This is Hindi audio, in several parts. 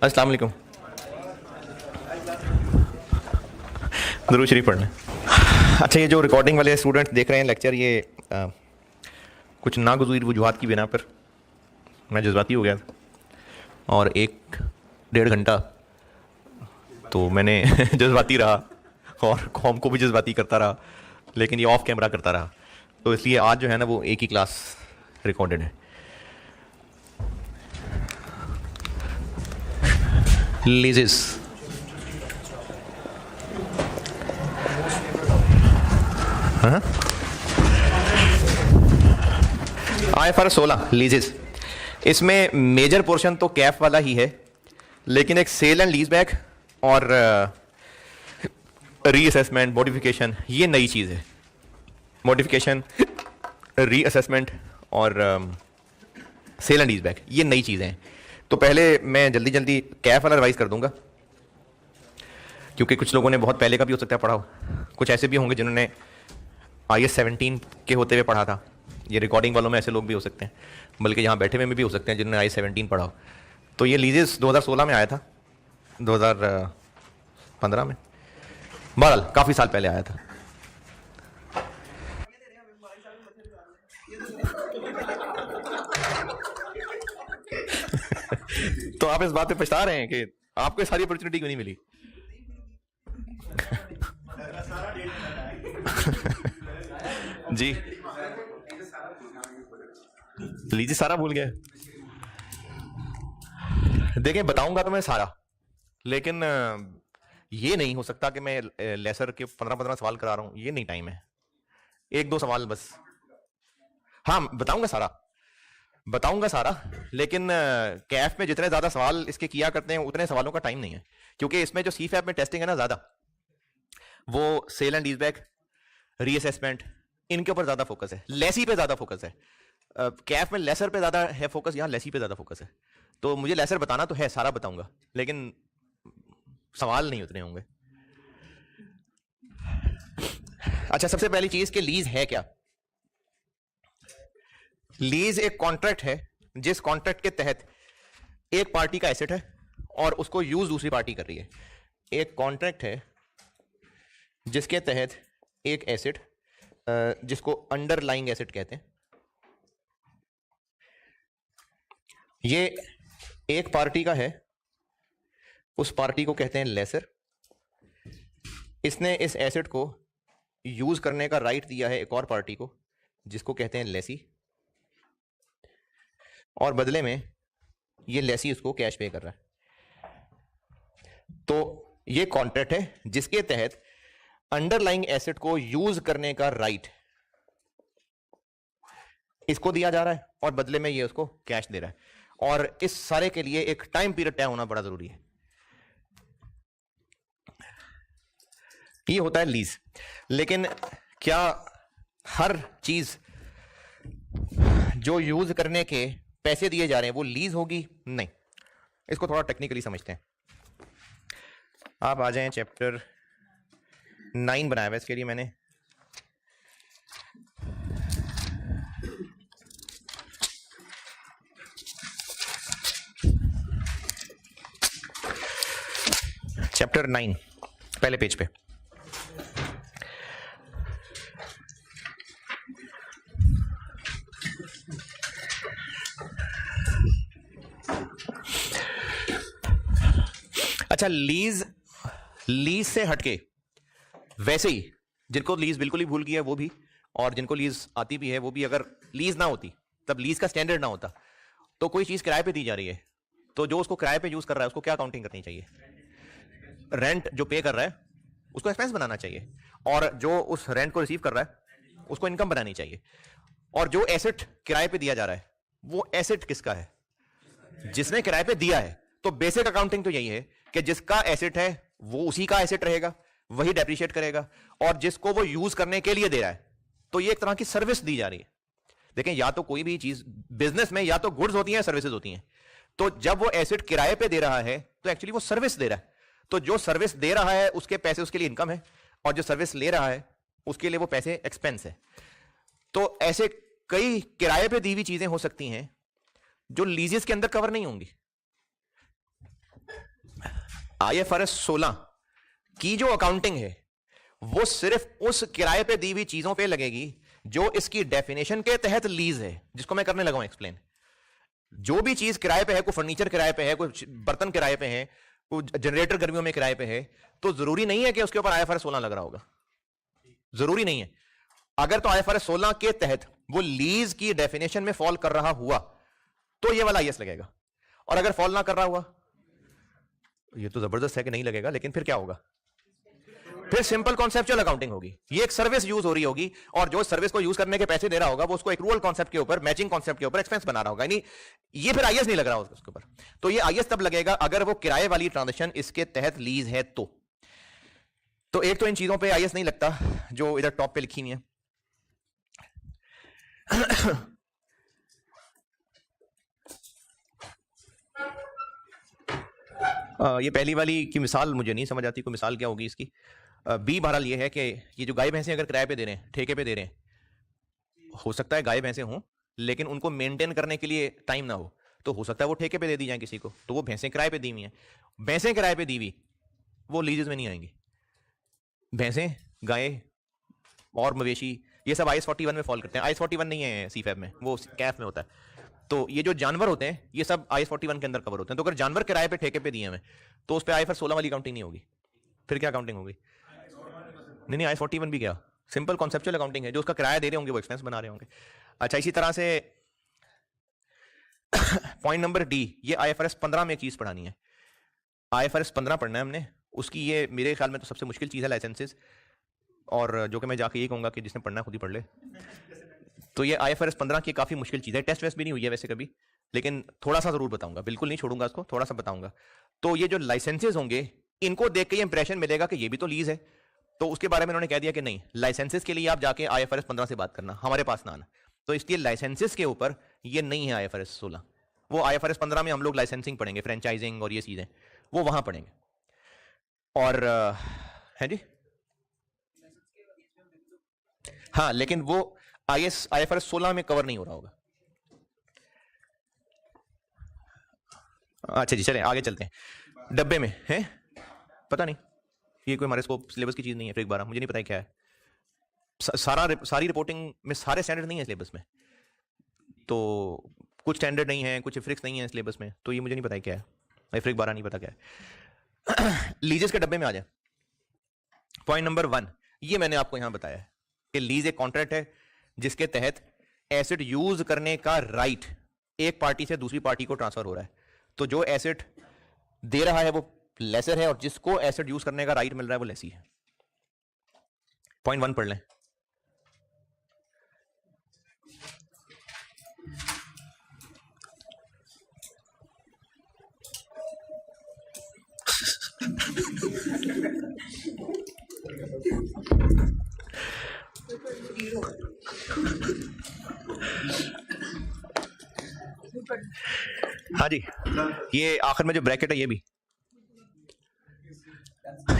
अस्सलाम वालेकुम। दुरूद शरीफ पढ़ना। अच्छा, ये जो रिकॉर्डिंग वाले स्टूडेंट्स देख रहे हैं लेक्चर, ये कुछ नागुज़ीर वजूहात की बिना पर मैं जज्बाती हो गया था और 1-1.5 घंटा तो मैंने जज्बाती रहा और कौम को भी जज्बाती करता रहा, लेकिन ये ऑफ कैमरा करता रहा। तो इसलिए आज जो है ना वो एक ही क्लास रिकॉर्डेड है। लीजिस IFRS 16 लीजिस, इसमें मेजर पोर्शन तो कैफ वाला ही है, लेकिन एक सेल एंड लीज बैक और रीअसेसमेंट मॉडिफिकेशन ये नई चीज़ है। मॉडिफिकेशन, रीअसेसमेंट और सेल एंड लीज बैक ये नई चीज़ें हैं। तो पहले मैं जल्दी जल्दी कैफ वाला रिवाइज कर दूंगा, क्योंकि कुछ लोगों ने बहुत पहले का भी हो सकता है पढ़ा हो, कुछ ऐसे भी होंगे जिन्होंने IAS 17 के होते हुए पढ़ा था। ये रिकॉर्डिंग वालों में ऐसे लोग भी हो सकते हैं, बल्कि यहाँ बैठे हुए में भी हो सकते हैं जिन्होंने IAS 17 पढ़ा हो। तो ये लीजिस 2016 में आया था, 2015 में, बहरहाल काफ़ी साल पहले आया था। तो आप इस बात पे पछता रहे हैं कि आपको सारी अपॉर्चुनिटी क्यों नहीं मिली? जी, लीजिए सारा भूल गए। देखें, बताऊंगा तो मैं सारा, लेकिन ये नहीं हो सकता कि मैं लेसर के 15-15 सवाल करा रहा हूं, ये नहीं टाइम है। 1-2 सवाल बस। हाँ, बताऊंगा सारा, लेकिन कैफ में जितने ज्यादा सवाल इसके किया करते हैं उतने सवालों का टाइम नहीं है, क्योंकि इसमें जो CFAP में टेस्टिंग है ना ज्यादा, वो sale and lease back, reassessment, इनके ऊपर ज्यादा फोकस है, लेसी पे ज्यादा फोकस है। कैफ में लेसर पे ज्यादा है फोकस, यहाँ लेसी पे ज्यादा फोकस है। तो मुझे लेसर बताना तो है, सारा बताऊंगा, लेकिन सवाल नहीं उतने होंगे। अच्छा, सबसे पहली चीज कि लीज है क्या? लीज एक कॉन्ट्रैक्ट है जिस कॉन्ट्रैक्ट के तहत एक पार्टी का एसेट है और उसको यूज दूसरी पार्टी कर रही है। एक कॉन्ट्रैक्ट है जिसके तहत एक एसेट, जिसको अंडरलाइंग एसेट कहते हैं, ये एक पार्टी का है, उस पार्टी को कहते हैं लेसर। इसने इस एसेट को यूज करने का राइट दिया है एक और पार्टी को, जिसको कहते हैं लेसी, और बदले में ये लेसी उसको कैश पे कर रहा है। तो ये कॉन्ट्रैक्ट है जिसके तहत अंडरलाइंग एसेट को यूज करने का राइट इसको दिया जा रहा है और बदले में ये उसको कैश दे रहा है, और इस सारे के लिए एक टाइम पीरियड तय होना बड़ा जरूरी है। ये होता है लीज। लेकिन क्या हर चीज जो यूज करने के पैसे दिए जा रहे हैं वो लीज होगी? नहीं। इसको थोड़ा टेक्निकली समझते हैं। आप आ जाएं, चैप्टर 9 बनाया हुआ इसके लिए मैंने। चैप्टर 9 पहले पेज पे। अच्छा, लीज से हटके वैसे ही जिनको लीज बिल्कुल ही भूल गया वो भी, और जिनको लीज आती भी है वो भी, अगर लीज ना होती तब लीज का स्टैंडर्ड ना होता, तो कोई चीज किराए पे दी जा रही है तो जो उसको किराए पे यूज कर रहा है उसको क्या काउंटिंग करनी चाहिए? रेंट जो पे कर रहा है उसको एक्सपेंस बनाना चाहिए, और जो उस रेंट को रिसीव कर रहा है उसको इनकम बनानी चाहिए। और जो एसेट किराए पे दिया जा रहा है वो एसेट किसका है? जिसने किराए पे दिया है। तो बेसिक अकाउंटिंग तो यही है कि जिसका एसेट है वो उसी का एसेट रहेगा, वही डेप्रिशिएट करेगा, और जिसको वो यूज करने के लिए दे रहा है तो ये एक तरह की सर्विस दी जा रही है। देखें, या तो कोई भी चीज बिजनेस में या तो गुड्स होती हैं, सर्विसेज होती हैं। तो जब वो एसेट किराए पे दे रहा है तो एक्चुअली वो सर्विस दे रहा है। तो जो सर्विस दे रहा है उसके पैसे उसके लिए इनकम है, और जो सर्विस ले रहा है उसके लिए वो पैसे एक्सपेंस है। तो ऐसे कई किराए पे दी हुई चीजें हो सकती हैं जो लीजेस के अंदर कवर नहीं होंगी। IFRS 16 की जो अकाउंटिंग है वो सिर्फ उस किराए पे दी हुई चीजों पे लगेगी जो इसकी डेफिनेशन के तहत लीज है, जिसको मैं करने लगा हूं एक्सप्लेन। जो भी चीज किराए पे है, कोई फर्नीचर किराए पे है, कोई बर्तन किराए पे है, कोई जनरेटर गर्मियों में किराए पे है, तो जरूरी नहीं है कि उसके ऊपर IFRS 16 लग रहा होगा, जरूरी नहीं है। अगर तो IFRS 16 के तहत वो लीज की डेफिनेशन में फॉल कर रहा हुआ तो ये वाला IS लगेगा, और अगर फॉल ना कर रहा हुआ, ये तो जबरदस्त है कि नहीं लगेगा, लेकिन फिर क्या होगा, फिर सिंपल कॉन्सेप्चुअल अकाउंटिंग होगी। ये एक सर्विस यूज हो रही होगी और जो सर्विस को यूज करने के पैसे दे रहा होगा वो उसको एक्रूअल कॉन्सेप्ट के ऊपर, मैचिंग कॉन्सेप्ट के ऊपर एक्सपेंस बना रहा होगा, यानी ये फिर IS नहीं लग रहा उसके ऊपर। तो ये IS तब लगेगा अगर वो किराए वाली ट्रांजेक्शन इसके तहत लीज है तो एक तो इन चीजों पे IS नहीं लगता जो इधर टॉप पे लिखी हुई है। ये पहली वाली की मिसाल मुझे नहीं समझ आती, कोई मिसाल क्या होगी इसकी। बी बहरहाल ये है कि ये जो गाय भैंसे अगर किराए पे दे रहे हैं, ठेके पे दे रहे हैं, हो सकता है गाय भैंसे हों लेकिन उनको मेंटेन करने के लिए टाइम ना हो, तो हो सकता है वो ठेके पे दे दी जाए किसी को, तो वो भैंसें किराए पे दी हुई हैं। भैंसें किराए पे दी हुई वो लीजेस में नहीं आएंगी। भैंसें, गाय और मवेशी ये सब IS 41 में फॉल करते हैं। IS 41 नहीं है CFAB में, वो कैफ में होता है। तो ये जो जानवर होते हैं ये सब IS 41 के अंदर कवर होते हैं। तो अगर जानवर किराए पे ठेके पे दिए हुए तो उस पर IFRS 16 वाली काउंटिंग नहीं होगी। फिर क्या काउंटिंग होगी? नहीं, IS 41 भी क्या, सिंपल कॉन्सेप्चुअल अकाउंटिंग है। जो उसका किराया दे रहे होंगे वो एक्सपेंस बना रहे होंगे। अच्छा, इसी तरह से पॉइंट नंबर D, ये IFRS 15 में एक चीज पढ़ानी है। IFRS 15 पढ़ना है हमने, उसकी ये मेरे ख्याल में तो सबसे मुश्किल चीज है लाइसेंसेस, और जो कि मैं जाके ये कहूंगा कि जिसने पढ़ना है खुद ही पढ़ ले। तो ये IFRS 15 की काफी मुश्किल चीज है, टेस्ट वेस्ट भी नहीं हुई है वैसे कभी, लेकिन थोड़ा सा जरूर बताऊंगा, बिल्कुल नहीं छोड़ूंगा इसको, थोड़ा सा बताऊंगा। तो ये जो लाइसेंसेज होंगे इनको देख के ये इंप्रेशन मिलेगा कि ये भी तो लीज है, तो उसके बारे में उन्होंने कह दिया कि नहीं, लाइसेंसेज के लिए आप जाके IFRS 15 से बात करना, हमारे पास ना आना। तो इसलिए लाइसेंसेज के ऊपर ये नहीं है IFRS 16। वो IFRS 15 में हम लोग लाइसेंसिंग पढ़ेंगे, फ्रेंचाइजिंग और ये चीजें वो वहां पढ़ेंगे। और है जी, हाँ, लेकिन वो IFRS 16 में कवर नहीं हो रहा होगा। अच्छा जी, चलें आगे चलते हैं। डब्बे में है, पता नहीं, ये कोई हमारे स्कोप सिलेबस की चीज नहीं है। फिर एक बार मुझे नहीं पता है क्या है, सारी रिपोर्टिंग में सारे स्टैंडर्ड नहीं है सिलेबस में, तो कुछ स्टैंडर्ड नहीं है, कुछ फिक्स नहीं है सिलेबस में, तो ये मुझे नहीं पता है क्या है। फिर एक बार नहीं पता क्या है। लीजेस के डब्बे में आ जाए। पॉइंट नंबर 1, ये मैंने आपको यहां बताया है कि लीज एक कॉन्ट्रैक्ट है जिसके तहत एसेट यूज करने का राइट एक पार्टी से दूसरी पार्टी को ट्रांसफर हो रहा है। तो जो एसेट दे रहा है वो लेसर है और जिसको एसेट यूज करने का राइट मिल रहा है वो लेसी है। पॉइंट 1 पढ़ लें। हाँ जी, ये आखिर में जो ब्रैकेट है ये भी,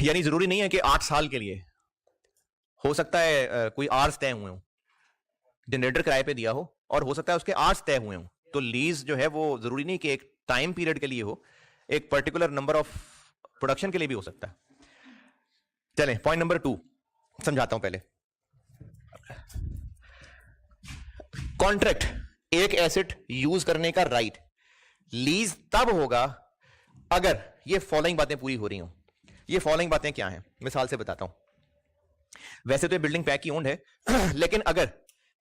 यानी जरूरी नहीं है कि 8 साल के लिए, हो सकता है कोई आर्स तय हुए हो, जनरेटर किराए पे दिया हो, और हो सकता है उसके आर्स तय हुए हो। तो लीज जो है वो जरूरी नहीं कि एक टाइम पीरियड के लिए हो, एक पर्टिकुलर नंबर ऑफ प्रोडक्शन के लिए भी हो सकता है। चलें पॉइंट नंबर 2 समझाता हूं पहले। कॉन्ट्रैक्ट, एक एसेट यूज करने का राइट, लीज तब होगा अगर ये फॉलोइंग बातें पूरी हो रही हो। ये फॉलोइंग बातें क्या हैं, मिसाल से बताता हूं। वैसे तो ये बिल्डिंग पैक की ओन्ड है लेकिन अगर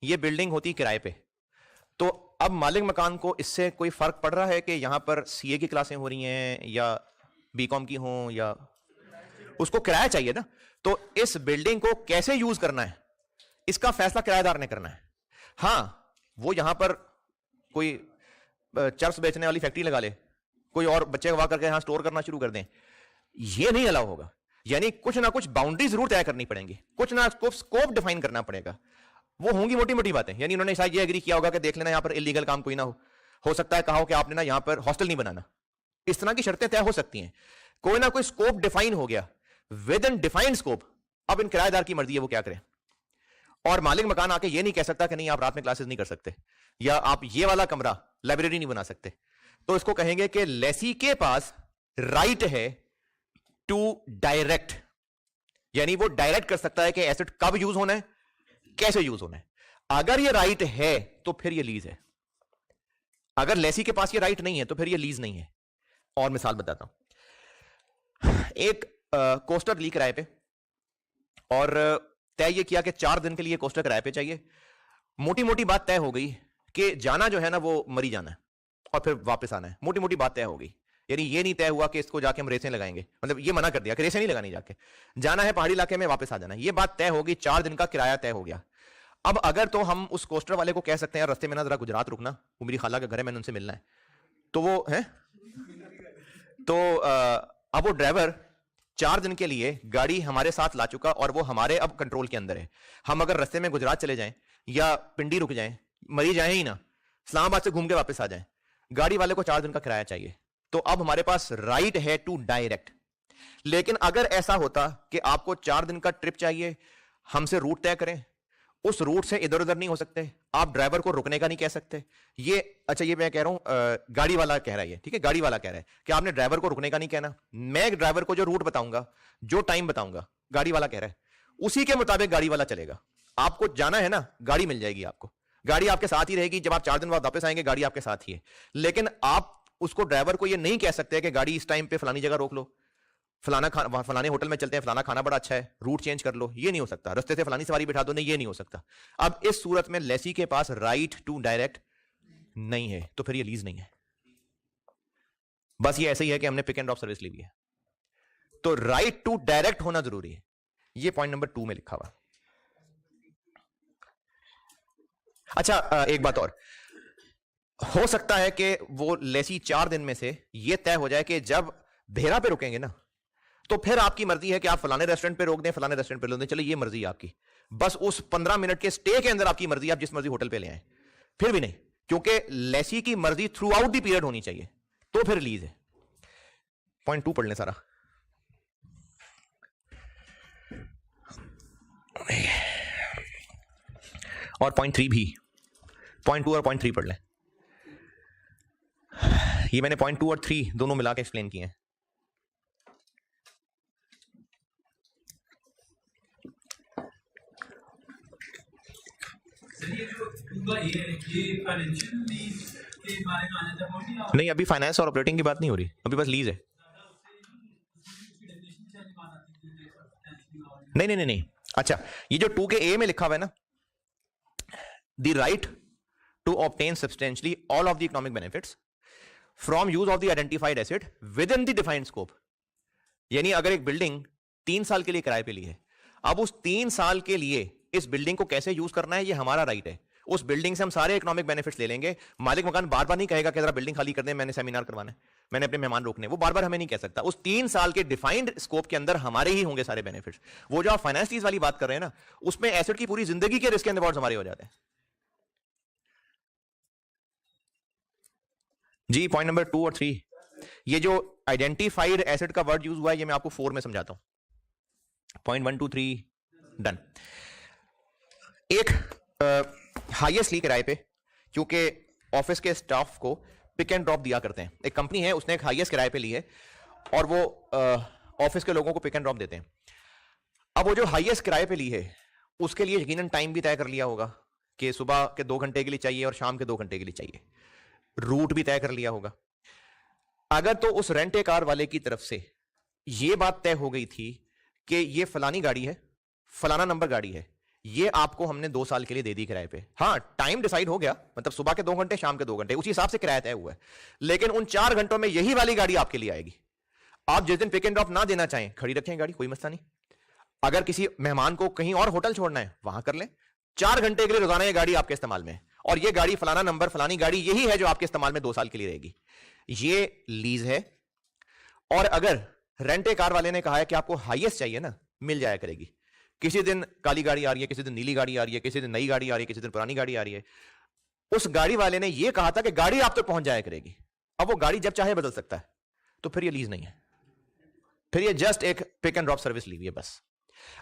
ये बिल्डिंग होती किराए पे, तो अब मालिक मकान को इससे कोई फर्क पड़ रहा है कि यहां पर CA की क्लासें हो रही हैं या BCom की हों, या उसको किराया चाहिए ना। तो इस बिल्डिंग को कैसे यूज करना है इसका फैसला किराएदार ने करना है। हां, वो यहां पर कोई चर्स बेचने वाली फैक्ट्री लगा ले, कोई और बच्चे गवा करके यहां स्टोर करना शुरू कर दें, ये नहीं अलाउ होगा। यानी कुछ ना कुछ बाउंड्री जरूर तय करनी पड़ेंगी, कुछ ना कुछ स्कोप डिफाइन करना पड़ेगा। वो होंगी मोटी मोटी बातें, यानी उन्होंने शायद ये एग्री किया होगा कि देख लेना यहां पर इलीगल काम कोई ना हो सकता है कहा हो कि आपने ना यहां पर हॉस्टल नहीं बनाना, इस तरह की शर्तें तय हो सकती हैं। कोई ना कोई स्कोप डिफाइन हो गया, विद इन डिफाइंड स्कोप। अब इन किराएदार की मर्जी है वो क्या करें, और मालिक मकान आके ये नहीं कह सकता कि नहीं आप रात में क्लासेस नहीं कर सकते, या आप ये वाला कमरा लाइब्रेरी नहीं बना सकते। तो इसको कहेंगे कि लेसी के पास राइट है टू डायरेक्ट, यानी वो डायरेक्ट कर सकता है कि एसेट कब यूज होना है, कैसे यूज होना है। अगर ये राइट है तो फिर ये लीज है, अगर लेसी के पास ये राइट नहीं है तो फिर ये लीज नहीं है। और मिसाल बताता हूं, एक कोस्टर ली किराए पे, और तय ये किया कि 4 दिन के लिए कोस्टर किराए पे चाहिए। मोटी मोटी बात तय हो गई कि जाना जो है ना वो मरी जाना है और फिर वापस आना है, मोटी मोटी बात तय हो गई। यानी ये नहीं तय हुआ कि इसको जाके हम रेसें लगाएंगे, मतलब ये मना कर दिया कि रेसें नहीं लगानी, जाके जाना है पहाड़ी इलाके में, वापस आ जाना है। ये बात तय होगी, 4 दिन का किराया तय हो गया। अब अगर तो हम उस कोस्टर वाले को कह सकते हैं रास्ते में ना जरा गुजरात रुकना, वो मेरी खाला का घर है, मैंने उनसे मिलना है, तो वो है तो अब वो ड्राइवर 4 दिन के लिए गाड़ी हमारे साथ ला चुका और वो हमारे अब कंट्रोल के अंदर है। हम अगर रास्ते में गुजरात चले जाएं या पिंडी रुक जाएं, मरी जाएं ही ना, इस्लामाबाद से घूम के वापस आ जाएं, गाड़ी वाले को 4 दिन का किराया चाहिए। तो अब हमारे पास राइट है टू डायरेक्ट। लेकिन अगर ऐसा होता कि आपको 4 दिन का ट्रिप चाहिए, हमसे रूट तय करें, उस रूट से इधर उधर नहीं हो सकते, आप ड्राइवर को रुकने का नहीं कह सकते। ये अच्छा, ये मैं कह रहा हूं, गाड़ी वाला कह रहा है, ये ठीक है, गाड़ी वाला कह रहा है कि आपने ड्राइवर को रुकने का नहीं कहना। मैं ड्राइवर को जो रूट बताऊंगा, जो टाइम बताऊंगा, गाड़ी वाला कह रहा है, उसी के मुताबिक गाड़ी वाला चलेगा। आपको जाना है ना, गाड़ी मिल जाएगी आपको, गाड़ी आपके साथ ही रहेगी। जब आप 4 दिन बाद वापस आएंगे, गाड़ी आपके साथ ही है। लेकिन आप उसको, ड्राइवर को, ये नहीं कह सकते कि गाड़ी इस टाइम पे फलानी जगह रोक लो, फलाने होटल में चलते हैं, फलाना खाना बड़ा अच्छा है, रूट चेंज कर लो। ये नहीं हो सकता। रास्ते से फलानी सवारी बिठा दो, नहीं, ये नहीं हो सकता। अब इस सूरत में लेसी के पास राइट टू डायरेक्ट नहीं है, तो फिर ये लीज नहीं है। बस ये ऐसे ही है कि हमने पिक एंड ड्रॉप सर्विस ली हुई है। तो राइट टू डायरेक्ट होना जरूरी है। ये पॉइंट नंबर 2 में लिखा हुआ। अच्छा, एक बात और, हो सकता है कि वो लेसी 4 दिन में से ये तय हो जाए कि जब भेरा पे रुकेंगे ना, तो फिर आपकी मर्जी है कि आप फलाने रेस्टोरेंट पे रोक दें, फलाने रेस्टोरेंट पे रोक दें, चलो ये मर्जी है आपकी। बस उस 15 मिनट के स्टे के अंदर आपकी मर्जी, आप जिस मर्जी होटल पे ले आए, फिर भी नहीं, क्योंकि लेसी की मर्जी थ्रू आउट द पीरियड होनी चाहिए, तो फिर लीज है। पॉइंट 2 पढ़ लें सारा। और पॉइंट 3 भी, पॉइंट 2 और पॉइंट 3 पढ़ लें। ये मैंने पॉइंट 2 और 3 दोनों मिला के एक्सप्लेन किए हैं। नहीं, अभी फाइनेंस और ऑपरेटिंग की बात नहीं हो रही, अभी बस लीज है। नहीं नहीं नहीं नहीं, अच्छा, ये जो 2 के ए में लिखा हुआ है ना, the right to obtain substantially all of the economic benefits from use of the identified asset within the defined scope. यानी अगर एक बिल्डिंग 3 साल के लिए किराए पे ली है, अब उस 3 साल के लिए इस बिल्डिंग को कैसे यूज करना है, ये हमारा राइट है। उस बिल्डिंग से हम सारे इकोनॉमिक बेनिफिट्स ले लेंगे। मालिक मकान बार बार नहीं कहेगा कि जरा बिल्डिंग खाली कर दें, मैंने सेमिनार करवाना है, मैंने अपने मेहमान रोकने, वो बार बार हमें नहीं कह सकता। उस 3 साल के डिफाइंड स्कोप के अंदर हमारे ही होंगे सारे बेनिफिट्स। वो जो आप फाइनेंस लीज वाली बात कर रहे हैं ना, उसमें एसेट की पूरी जिंदगी के रिस्क एंड रिवॉर्ड्स हमारे हो जाते हैं। जी, पॉइंट नंबर 2 और 3, ये जो आइडेंटिफाइड एसेट का वर्ड यूज हुआ है, ये मैं आपको 4 में समझाता हूं। Point 1 2 3 done. एक हाईएस्ट ली किराए पे, क्योंकि ऑफिस के स्टाफ को पिक एंड ड्रॉप दिया करते हैं। एक कंपनी है, उसने एक हाईएस्ट किराए पे ली है और वो ऑफिस के लोगों को पिक एंड ड्रॉप देते हैं। अब वो जो हाईएस्ट किराए पे ली है, उसके लिए यकीनन टाइम भी तय कर लिया होगा कि सुबह के 2 घंटे के लिए चाहिए और शाम के 2 घंटे के लिए चाहिए। रूट भी तय कर लिया होगा। अगर तो उस रेंटे कार वाले की तरफ से यह बात तय हो गई थी कि ये फलानी गाड़ी है, फलाना नंबर गाड़ी है, ये आपको हमने 2 साल के लिए दे दी किराए पे। हाँ, टाइम डिसाइड हो गया, मतलब सुबह के 2 घंटे, शाम के 2 घंटे, उसी हिसाब से किराया तय हुआ है। लेकिन उन 4 घंटों में यही वाली गाड़ी आपके लिए आएगी। आप जिस दिन पिक एंड ड्रॉप ना देना चाहें, खड़ी रखें गाड़ी, कोई मसला नहीं। अगर किसी मेहमान को कहीं और होटल छोड़ना है, वहां कर लें। 4 घंटे के लिए रोजाना ये गाड़ी आपके इस्तेमाल में है, और ये गाड़ी फलाना नंबर, फलानी गाड़ी यही है जो आपके इस्तेमाल में 2 साल के लिए रहेगी। ये लीज है। और अगर रेंटे कार वाले ने कहा है कि आपको हाईएस्ट चाहिए ना, मिल जाया करेगी। किसी दिन काली गाड़ी आ रही है, किसी दिन नीली गाड़ी आ रही है, किसी दिन नई गाड़ी आ रही है, किसी दिन पुरानी गाड़ी आ रही है। उस गाड़ी वाले ने यह कहा था कि गाड़ी आप तक पहुंच जाया करेगी। अब वो गाड़ी जब चाहे बदल सकता है, तो फिर ये लीज नहीं है, फिर ये जस्ट एक पिक एंड ड्रॉप सर्विस ली हुई है बस।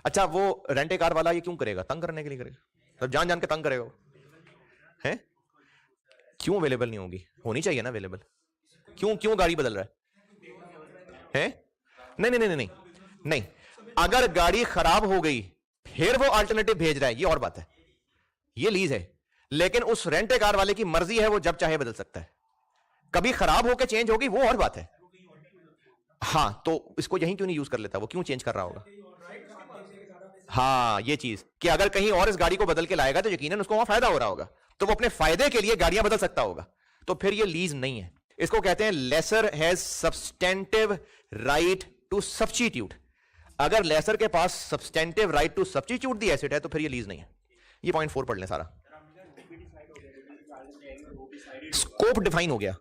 अच्छा, वो रेंटे कार वाला ये क्यों करेगा? तंग करने के लिए करेगा, तो जान जान के तंग करेगा है। क्यों अवेलेबल नहीं होगी? होनी चाहिए ना अवेलेबल। क्यों गाड़ी बदल रहा है? नहीं नहीं नहीं नहीं नहीं, अगर गाड़ी खराब हो गई फिर वो अल्टरनेटिव भेज रहा है, ये और बात है, ये लीज है। लेकिन उस रेंट कार वाले की मर्जी है, वो जब चाहे बदल सकता है। कभी खराब होकर चेंज होगी वो और बात है। हाँ, तो इसको यहीं क्यों नहीं यूज कर लेता, वो क्यों चेंज कर रहा होगा? हाँ, ये चीज कि अगर कहीं और इस गाड़ी को बदल के लाएगा तो यकीनन उसको वहां फायदा हो रहा होगा, तो वो अपने फायदे के लिए गाड़ियां बदल सकता होगा। तो फिर ये लीज नहीं है। इसको कहते हैं lessor has substantive right to substitute. अगर लेसर के पास substantive right to substitute the asset है तो फिर ये लीज नहीं है। ये पॉइंट 4 पढ़ लें सारा। स्कोप डिफाइन हो गया,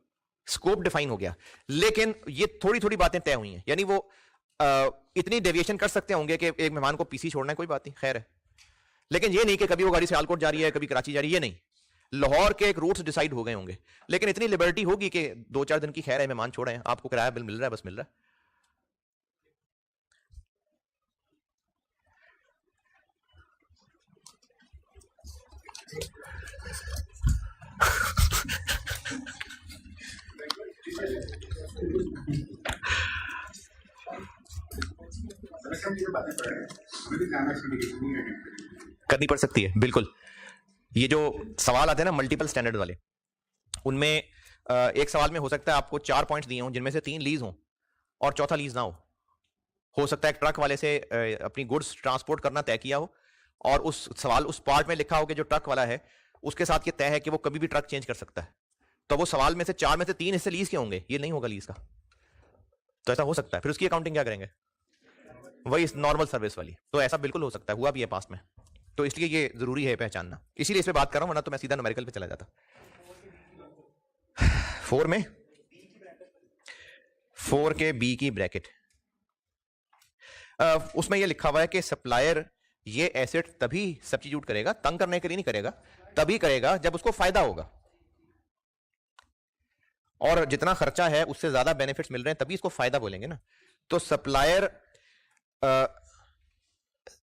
स्कोप डिफाइन हो गया, लेकिन ये थोड़ी थोड़ी बातें तय हुई हैं। यानी वो इतनी डेविएशन कर सकते होंगे कि एक मेहमान को पीसी छोड़ना है, कोई बात नहीं, खैर है। लेकिन ये नहीं कि कभी वो गाड़ी सियालकोट जा रही है, कभी कराची जा रही है, ये नहीं। लाहौर के एक रूट्स डिसाइड हो गए होंगे, लेकिन इतनी लिबर्टी होगी कि 2-4 दिन की खैर है, मेहमान छोड़े हैं, आपको किराया बिल मिल रहा है, बस मिल रहा है। करनी पड़ सकती है, बिल्कुल। ये जो सवाल आते हैं ना मल्टीपल स्टैंडर्ड वाले, उनमें एक सवाल में हो सकता है आपको 4 पॉइंट्स दिए हों, जिनमें से 3 लीज हों और चौथा लीज ना हो सकता है एक ट्रक वाले से अपनी गुड्स ट्रांसपोर्ट करना तय किया हो, और उस सवाल उस पार्ट में लिखा हो कि जो ट्रक वाला है उसके साथ ये तय है कि वो कभी भी ट्रक चेंज कर सकता है। तो वो सवाल में से 4 में से 3 हिस्से लीज के होंगे, ये नहीं होगा लीज का। तो ऐसा हो सकता है, फिर उसकी अकाउंटिंग क्या करेंगे? वही नॉर्मल सर्विस वाली। तो ऐसा बिल्कुल हो सकता है, हुआ भी है पास्ट में। तो इसलिए ये जरूरी है पहचानना, इसीलिए इस पे बात कर रहा हूं, वरना तो मैं सीधा न्यूमेरिकल पे चला जाता। 4 में 4 के बी की ब्रैकेट, उसमें ये लिखा हुआ है कि सप्लायर ये एसेट तभी सब्स्टिट्यूट करेगा, तंग करने के लिए नहीं करेगा, तभी करेगा जब उसको फायदा होगा, और जितना खर्चा है उससे ज्यादा बेनिफिट्स मिल रहे हैं, तभी इसको फायदा बोलेंगे ना। तो सप्लायर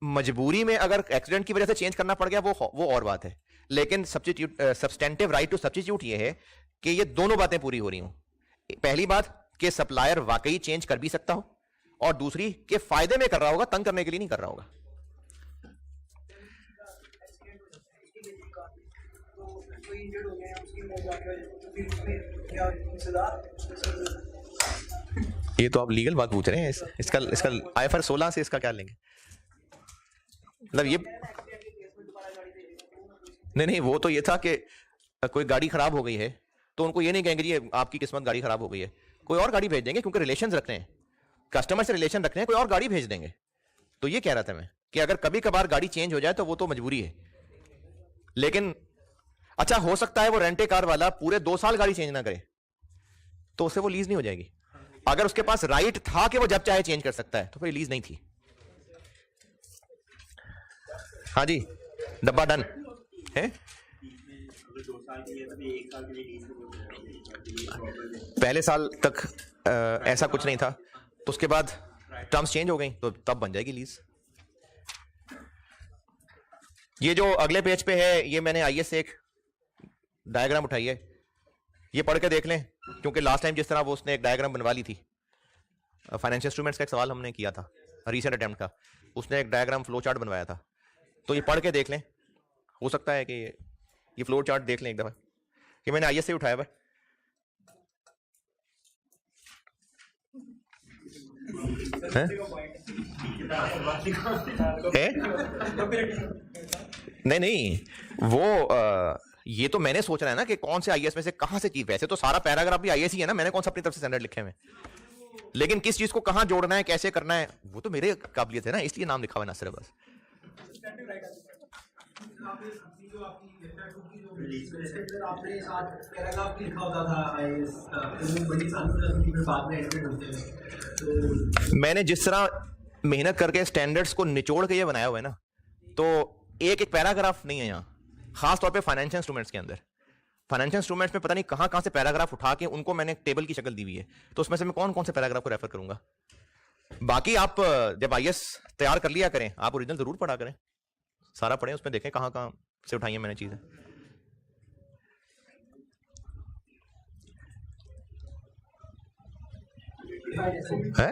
मजबूरी में अगर एक्सीडेंट की वजह से चेंज करना पड़ गया वो और बात है, लेकिन सब्सटेंटिव राइट टू सब्स्टिट्यूट ये है कि ये दोनों बातें पूरी हो रही हो। पहली बात कि सप्लायर वाकई चेंज कर भी सकता हो, और दूसरी कि फायदे में कर रहा होगा, तंग करने के लिए नहीं कर रहा होगा। ये तो आप लीगल बात पूछ रहे हैं, इसका IFRS 16 से इसका क्या लेंगे? मतलब ये नहीं, वो तो ये था कि कोई गाड़ी खराब हो गई है तो उनको ये नहीं कहेंगे जी आपकी किस्मत, गाड़ी खराब हो गई है, कोई और गाड़ी भेज देंगे, क्योंकि रिलेशन रखते हैं, कस्टमर से रिलेशन रखते हैं, कोई और गाड़ी भेज देंगे। तो ये कह रहा था मैं कि अगर कभी कभार गाड़ी चेंज हो जाए तो वो तो मजबूरी है। लेकिन अच्छा, हो सकता है वो रेंटे कार वाला पूरे 2 साल गाड़ी चेंज ना करे, तो उससे वो लीज नहीं हो जाएगी। अगर उसके पास राइट था कि वो जब चाहे चेंज कर सकता है, तो फिर लीज नहीं थी। हाँ जी, डब्बा डन है। पहले साल तक ऐसा कुछ नहीं था, तो उसके बाद टर्म्स चेंज हो गई, तो तब बन जाएगी लीज। ये जो अगले पेज पे है, ये मैंने IAS से एक डायग्राम उठाई है, ये पढ़ के देख लें, क्योंकि लास्ट टाइम जिस तरह वो उसने एक डायग्राम बनवा ली थी, फाइनेंशियल इंस्ट्रूमेंट्स का एक सवाल हमने किया था रीसेंट अटेम्प्ट का, उसने एक डायग्राम फ्लो चार्ट बनवाया था, तो ये पढ़ के देख लें। हो सकता है कि ये फ्लो चार्ट देख लें एक दफा, कि मैंने IAS से उठाया हुआ है। नहीं वो ये तो मैंने सोच रहा है ना कि कौन से IAS में से कहां से चीज, वैसे तो सारा पैराग्राफ भी IAS ही है ना, मैंने कौन सा अपनी तरफ से स्टैंडर्ड लिखे हुए, लेकिन किस चीज को कहां जोड़ना है, कैसे करना है, वो तो मेरे काबिलियत है ना, इसलिए नाम लिखा हुआ है ना सिर्फ बस। मैंने जिस तरह मेहनत करके स्टैंडर्ड्स को निचोड़ के ये बनाया हुआ है ना, तो एक एक पैराग्राफ नहीं है यहाँ, खास तौर पे फाइनेंशियल इंस्ट्रूमेंट्स के अंदर। फाइनेंशियल इंस्ट्रूमेंट्स में पता नहीं कहां कहां से पैराग्राफ उठा के उनको मैंने टेबल की शक्ल दी हुई है, तो उसमें से मैं कौन कौन से पैराग्राफ को रेफर करूंगा। बाकी आप जब IAS तैयार कर लिया करें, आप ओरिजिनल जरूर पढ़ा करें, सारा पढ़ें, उसमें देखें कहां कहां से उठाई है मैंने चीजें। है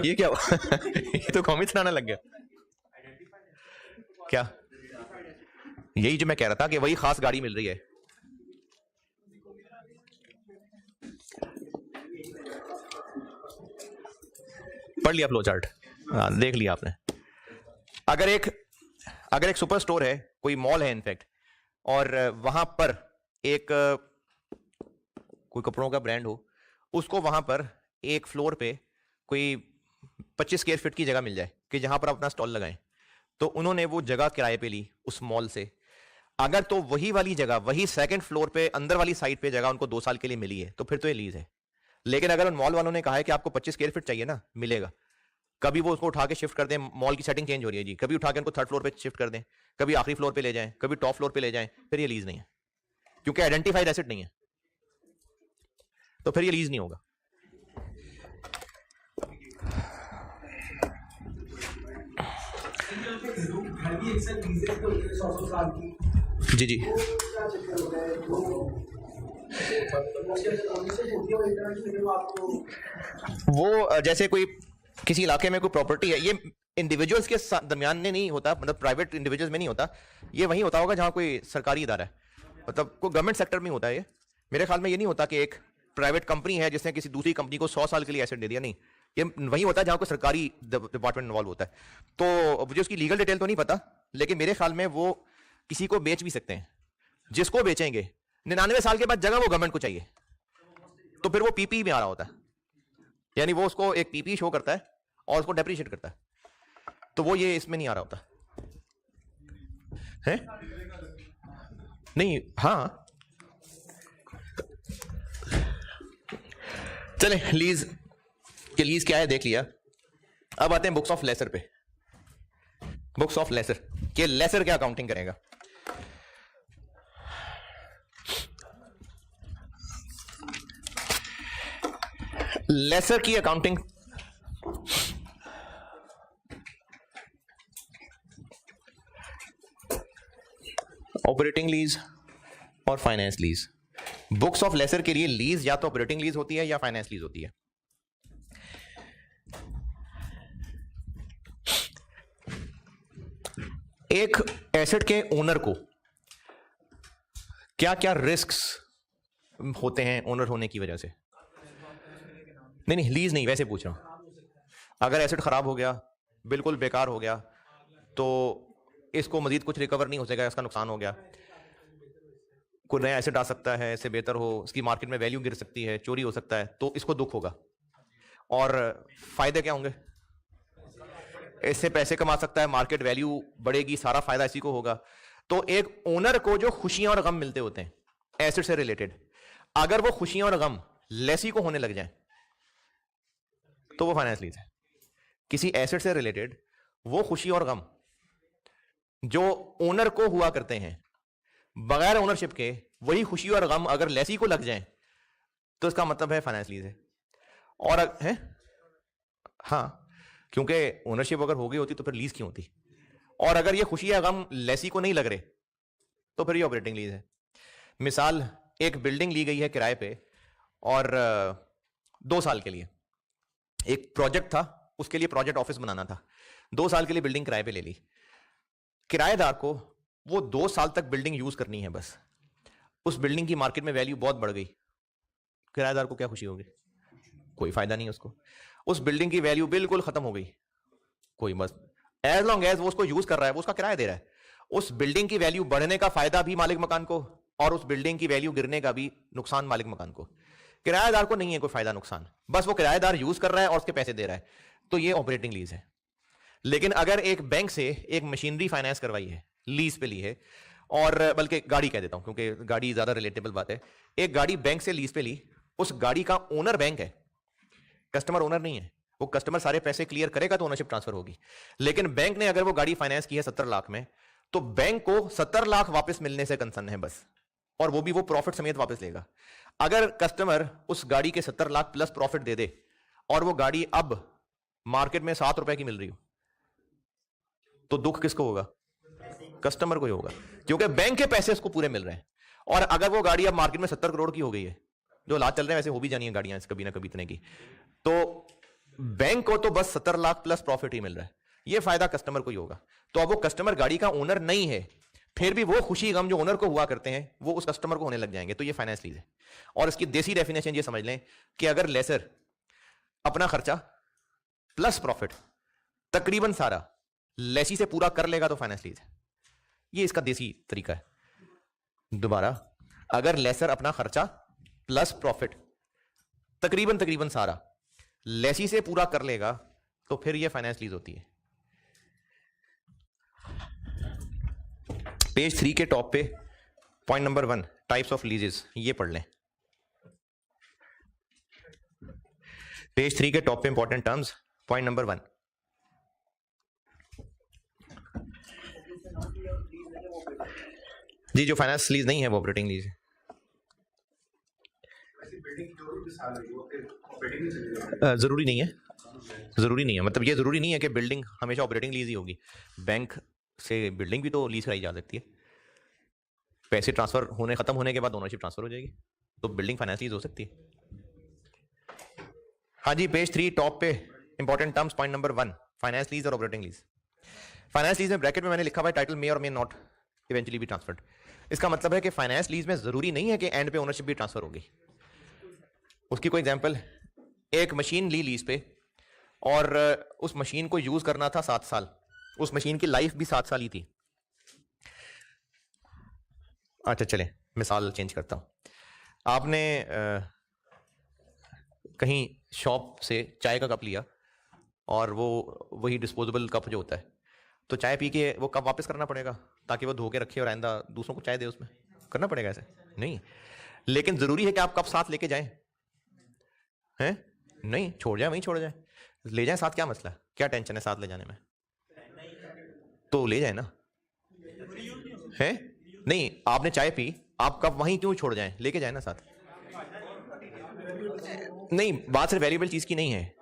ये क्या हुआ? ये तो कॉमिक्स सुनाने लग गया क्या? यही जो मैं कह रहा था कि वही खास गाड़ी मिल रही है। पढ़ लिया फ्लो चार्ट? हाँ, देख लिया आपने। अगर एक सुपर स्टोर है, कोई मॉल है इनफैक्ट, और वहां पर एक कोई कपड़ों का ब्रांड हो, उसको वहां पर एक फ्लोर पे कोई 25 स्क्वायर फीट की जगह मिल जाए कि जहां पर अपना स्टॉल लगाएं, तो उन्होंने वो जगह किराए पे ली उस मॉल से। अगर तो वही वाली जगह, वही सेकंड फ्लोर पे अंदर वाली साइड पे जगह उनको 2 साल के लिए मिली है, तो फिर तो ये लीज है। लेकिन अगर उन मॉल वालों ने कहा है कि आपको 25 स्क्वायर फीट चाहिए ना, मिलेगा, कभी वो उसको उठा के शिफ्ट कर दें, मॉल की सेटिंग चेंज हो रही है जी, कभी उठा के उनको 3rd फ्लोर पे शिफ्ट कर दें, कभी आखिरी फ्लोर पे ले जाएं, कभी टॉप फ्लोर पे ले जाएं, फिर ये लीज नहीं है, क्योंकि आइडेंटिफाइड एसेट नहीं है, तो फिर ये लीज नहीं होगा। जी जी, वो जैसे कोई किसी इलाके में कोई प्रॉपर्टी है, ये इंडिविजुअल्स के दरमियान में नहीं होता, मतलब प्राइवेट इंडिविजुअल्स में नहीं होता, ये वहीं होता होगा जहां कोई सरकारी इदारा है, मतलब कोई गवर्नमेंट सेक्टर में होता है। ये मेरे ख्याल में ये नहीं होता कि एक प्राइवेट कंपनी है जिसने किसी दूसरी कंपनी को 100 साल के लिए एसेट दे दिया, नहीं, ये वहीं होता है जहां कोई सरकारी डिपार्टमेंट इन्वॉल्व होता है। तो मुझे उसकी लीगल डिटेल तो नहीं पता, लेकिन मेरे ख्याल में वो किसी को बेच भी सकते हैं, जिसको बेचेंगे 99 साल के बाद जगह वो गवर्नमेंट को चाहिए, तो फिर वो पीपी में आ रहा होता है, यानी वो उसको एक पीपी शो करता है और उसको डेप्रिशिएट करता है, तो वो ये इसमें नहीं आ रहा होता है। नहीं, हाँ चले, लीज के लीज क्या है देख लिया। अब आते हैं बुक्स ऑफ लेसर पे। बुक्स ऑफ लेसर के लेसर क्या अकाउंटिंग करेगा? लेसर की अकाउंटिंग ऑपरेटिंग लीज और finance lease. Books of lessor के लिए लीज या तो ऑपरेटिंग लीज होती है या फाइनेंस लीज होती है। एक एसेट के ओनर को क्या क्या रिस्क्स होते हैं ओनर होने की वजह से? नहीं नहीं, लीज नहीं, वैसे पूछ रहा हूं। अगर एसेट खराब हो गया, बिल्कुल बेकार हो गया, तो इसको मजीद कुछ रिकवर नहीं हो सकेगा, इसका नुकसान हो गया, कोई नया एसेट आ सकता है, इससे बेहतर हो, इसकी मार्केट में वैल्यू गिर सकती है, चोरी हो सकता है, तो इसको दुख होगा। और फायदे क्या होंगे? इससे पैसे कमा सकता है, मार्केट वैल्यू बढ़ेगी, सारा फायदा इसी को होगा। तो एक ओनर को जो खुशियां और गम मिलते होते हैं एसेट से रिलेटेड, अगर वो खुशियां और गम लेसी को होने लग जाए तो वो फाइनेंस लीज है। किसी एसेट से रिलेटेड वो खुशी और गम जो ओनर को हुआ करते हैं बगैर ओनरशिप के, वही खुशी और गम अगर लेसी को लग जाए तो इसका मतलब है फाइनेंस लीज है। और है हाँ, क्योंकि ओनरशिप अगर हो गई होती तो फिर लीज क्यों होती? और अगर ये खुशी या गम लेसी को नहीं लग रहे तो फिर ये ऑपरेटिंग लीज है। मिसाल, एक बिल्डिंग ली गई है किराए पे और 2 साल के लिए, एक प्रोजेक्ट था, उसके लिए प्रोजेक्ट ऑफिस बनाना था, 2 साल के लिए बिल्डिंग किराए पे ले ली। किराएदार को वो 2 साल तक बिल्डिंग यूज करनी है बस। उस बिल्डिंग की मार्केट में वैल्यू बहुत बढ़ गई, किराएदार को क्या खुशी होगी? कोई फायदा नहीं उसको। उस बिल्डिंग की वैल्यू बिल्कुल खत्म हो गई, कोई बस एज लॉन्ग एज वो उसको यूज कर रहा है, वो उसका किराया दे रहा है, उस बिल्डिंग की वैल्यू बढ़ने का फायदा भी मालिक मकान को और उस बिल्डिंग की वैल्यू गिरने का भी नुकसान मालिक मकान को। किराएदार को नहीं है कोई फायदा नुकसान, बस वो किराएदार यूज कर रहा है और उसके पैसे दे रहा है, तो ये ऑपरेटिंग लीज है। लेकिन अगर एक बैंक से एक मशीनरी फाइनेंस करवाई है, लीज पे ली है, और बल्कि गाड़ी कह देता हूं क्योंकि गाड़ी ज्यादा रिलेटेबल बात है, एक गाड़ी बैंक से लीज पे ली, उस गाड़ी का ओनर बैंक है, कस्टमर ओनर नहीं है। वो कस्टमर सारे पैसे क्लियर करेगा तो ओनरशिप ट्रांसफर होगी। लेकिन बैंक ने अगर वो गाड़ी फाइनेंस की है 70 लाख में, तो बैंक को 70 लाख वापस मिलने से कंसर्न है बस, और वो भी वो प्रॉफिट समेत वापस लेगा। अगर कस्टमर उस गाड़ी के 70 लाख प्लस प्रॉफिट दे दे और वो गाड़ी अब मार्केट में 7 रुपए की मिल रही हो, तो दुख किसको होगा? कस्टमर को ही होगा, क्योंकि बैंक के पैसे उसको पूरे मिल रहे हैं। और अगर वो गाड़ी अब मार्केट में 70 करोड़ की हो गई है, जो हालात चल रहे हैं, वैसे हो भी जानी है गाड़ियां कभी ना कभी इतने की, तो बैंक को तो बस 70 लाख प्लस प्रॉफिट ही मिल रहा है, ये फायदा कस्टमर को ही होगा। तो अब वो कस्टमर गाड़ी का ओनर नहीं है, फिर भी वो खुशी गम जो ओनर को हुआ करते हैं वो उस कस्टमर को होने लग जाएंगे। तो ये फाइनेंस लीज है। और इसकी देसी डेफिनेशन ये समझ लें कि अगर लेसर अपना खर्चा प्लस प्रॉफिट तकरीबन सारा लेसी से पूरा कर लेगा तो फाइनेंस लीज है। ये इसका देसी तरीका है। दोबारा, अगर लेसर अपना खर्चा प्लस प्रॉफिट तकरीबन सारा लेसी से पूरा कर लेगा तो फिर ये फाइनेंस लीज होती है। पेज 3 के टॉप पे पॉइंट नंबर 1 टाइप्स ऑफ लीजेस, ये पढ़ लें। पेज 3 के टॉप पे इंपॉर्टेंट टर्म्स, पॉइंट नंबर 1। जी, जो फाइनेंस लीज नहीं है वो ऑपरेटिंग लीज है। जरूरी नहीं है, जरूरी नहीं है, मतलब ये जरूरी नहीं है कि बिल्डिंग हमेशा ऑपरेटिंग लीज ही होगी। बैंक से बिल्डिंग भी तो लीज कराई जा सकती है। पैसे ट्रांसफर होने खत्म होने के बाद ओनरशिप ट्रांसफर हो जाएगी, तो बिल्डिंग फाइनेंस लीज हो सकती है। हाँ जी, पेज 3 टॉप पे important terms, point number 1 finance lease और ऑपरेटिंग लीज। फाइनेंस लीज में ब्रैकेट में मैंने लिखा हुआ है टाइटल मे और may not eventually be transferred. इसका मतलब है कि फाइनेंस लीज में जरूरी नहीं है कि एंड पे ओनरशिप भी ट्रांसफर होगी। उसकी कोई एग्जांपल, एक मशीन ली लीज पे और उस मशीन को यूज करना था 7 साल, उस मशीन की लाइफ भी 7 साल ही थी। अच्छा चलें, मिसाल चेंज करता हूं। आपने कहीं शॉप से चाय का कप लिया और वो वही डिस्पोजेबल कप जो होता है, तो चाय पी के वो कप वापस करना पड़ेगा ताकि वो धो के रखे और आइंदा दूसरों को चाय दे, उसमें करना पड़ेगा ऐसे नहीं। लेकिन जरूरी है कि आप कप साथ लेके जाएं, हैं? नहीं, छोड़ जाए वहीं छोड़ जाए, ले जाए साथ, क्या मसला है, क्या टेंशन है साथ ले जाने में? तो ले जाए ना, है? नहीं, आपने चाय पी, आप कप वहीं क्यों छोड़ जाएं, लेके जाए ना साथ। नहीं, बात सिर्फ वैल्यूएबल चीज की नहीं है,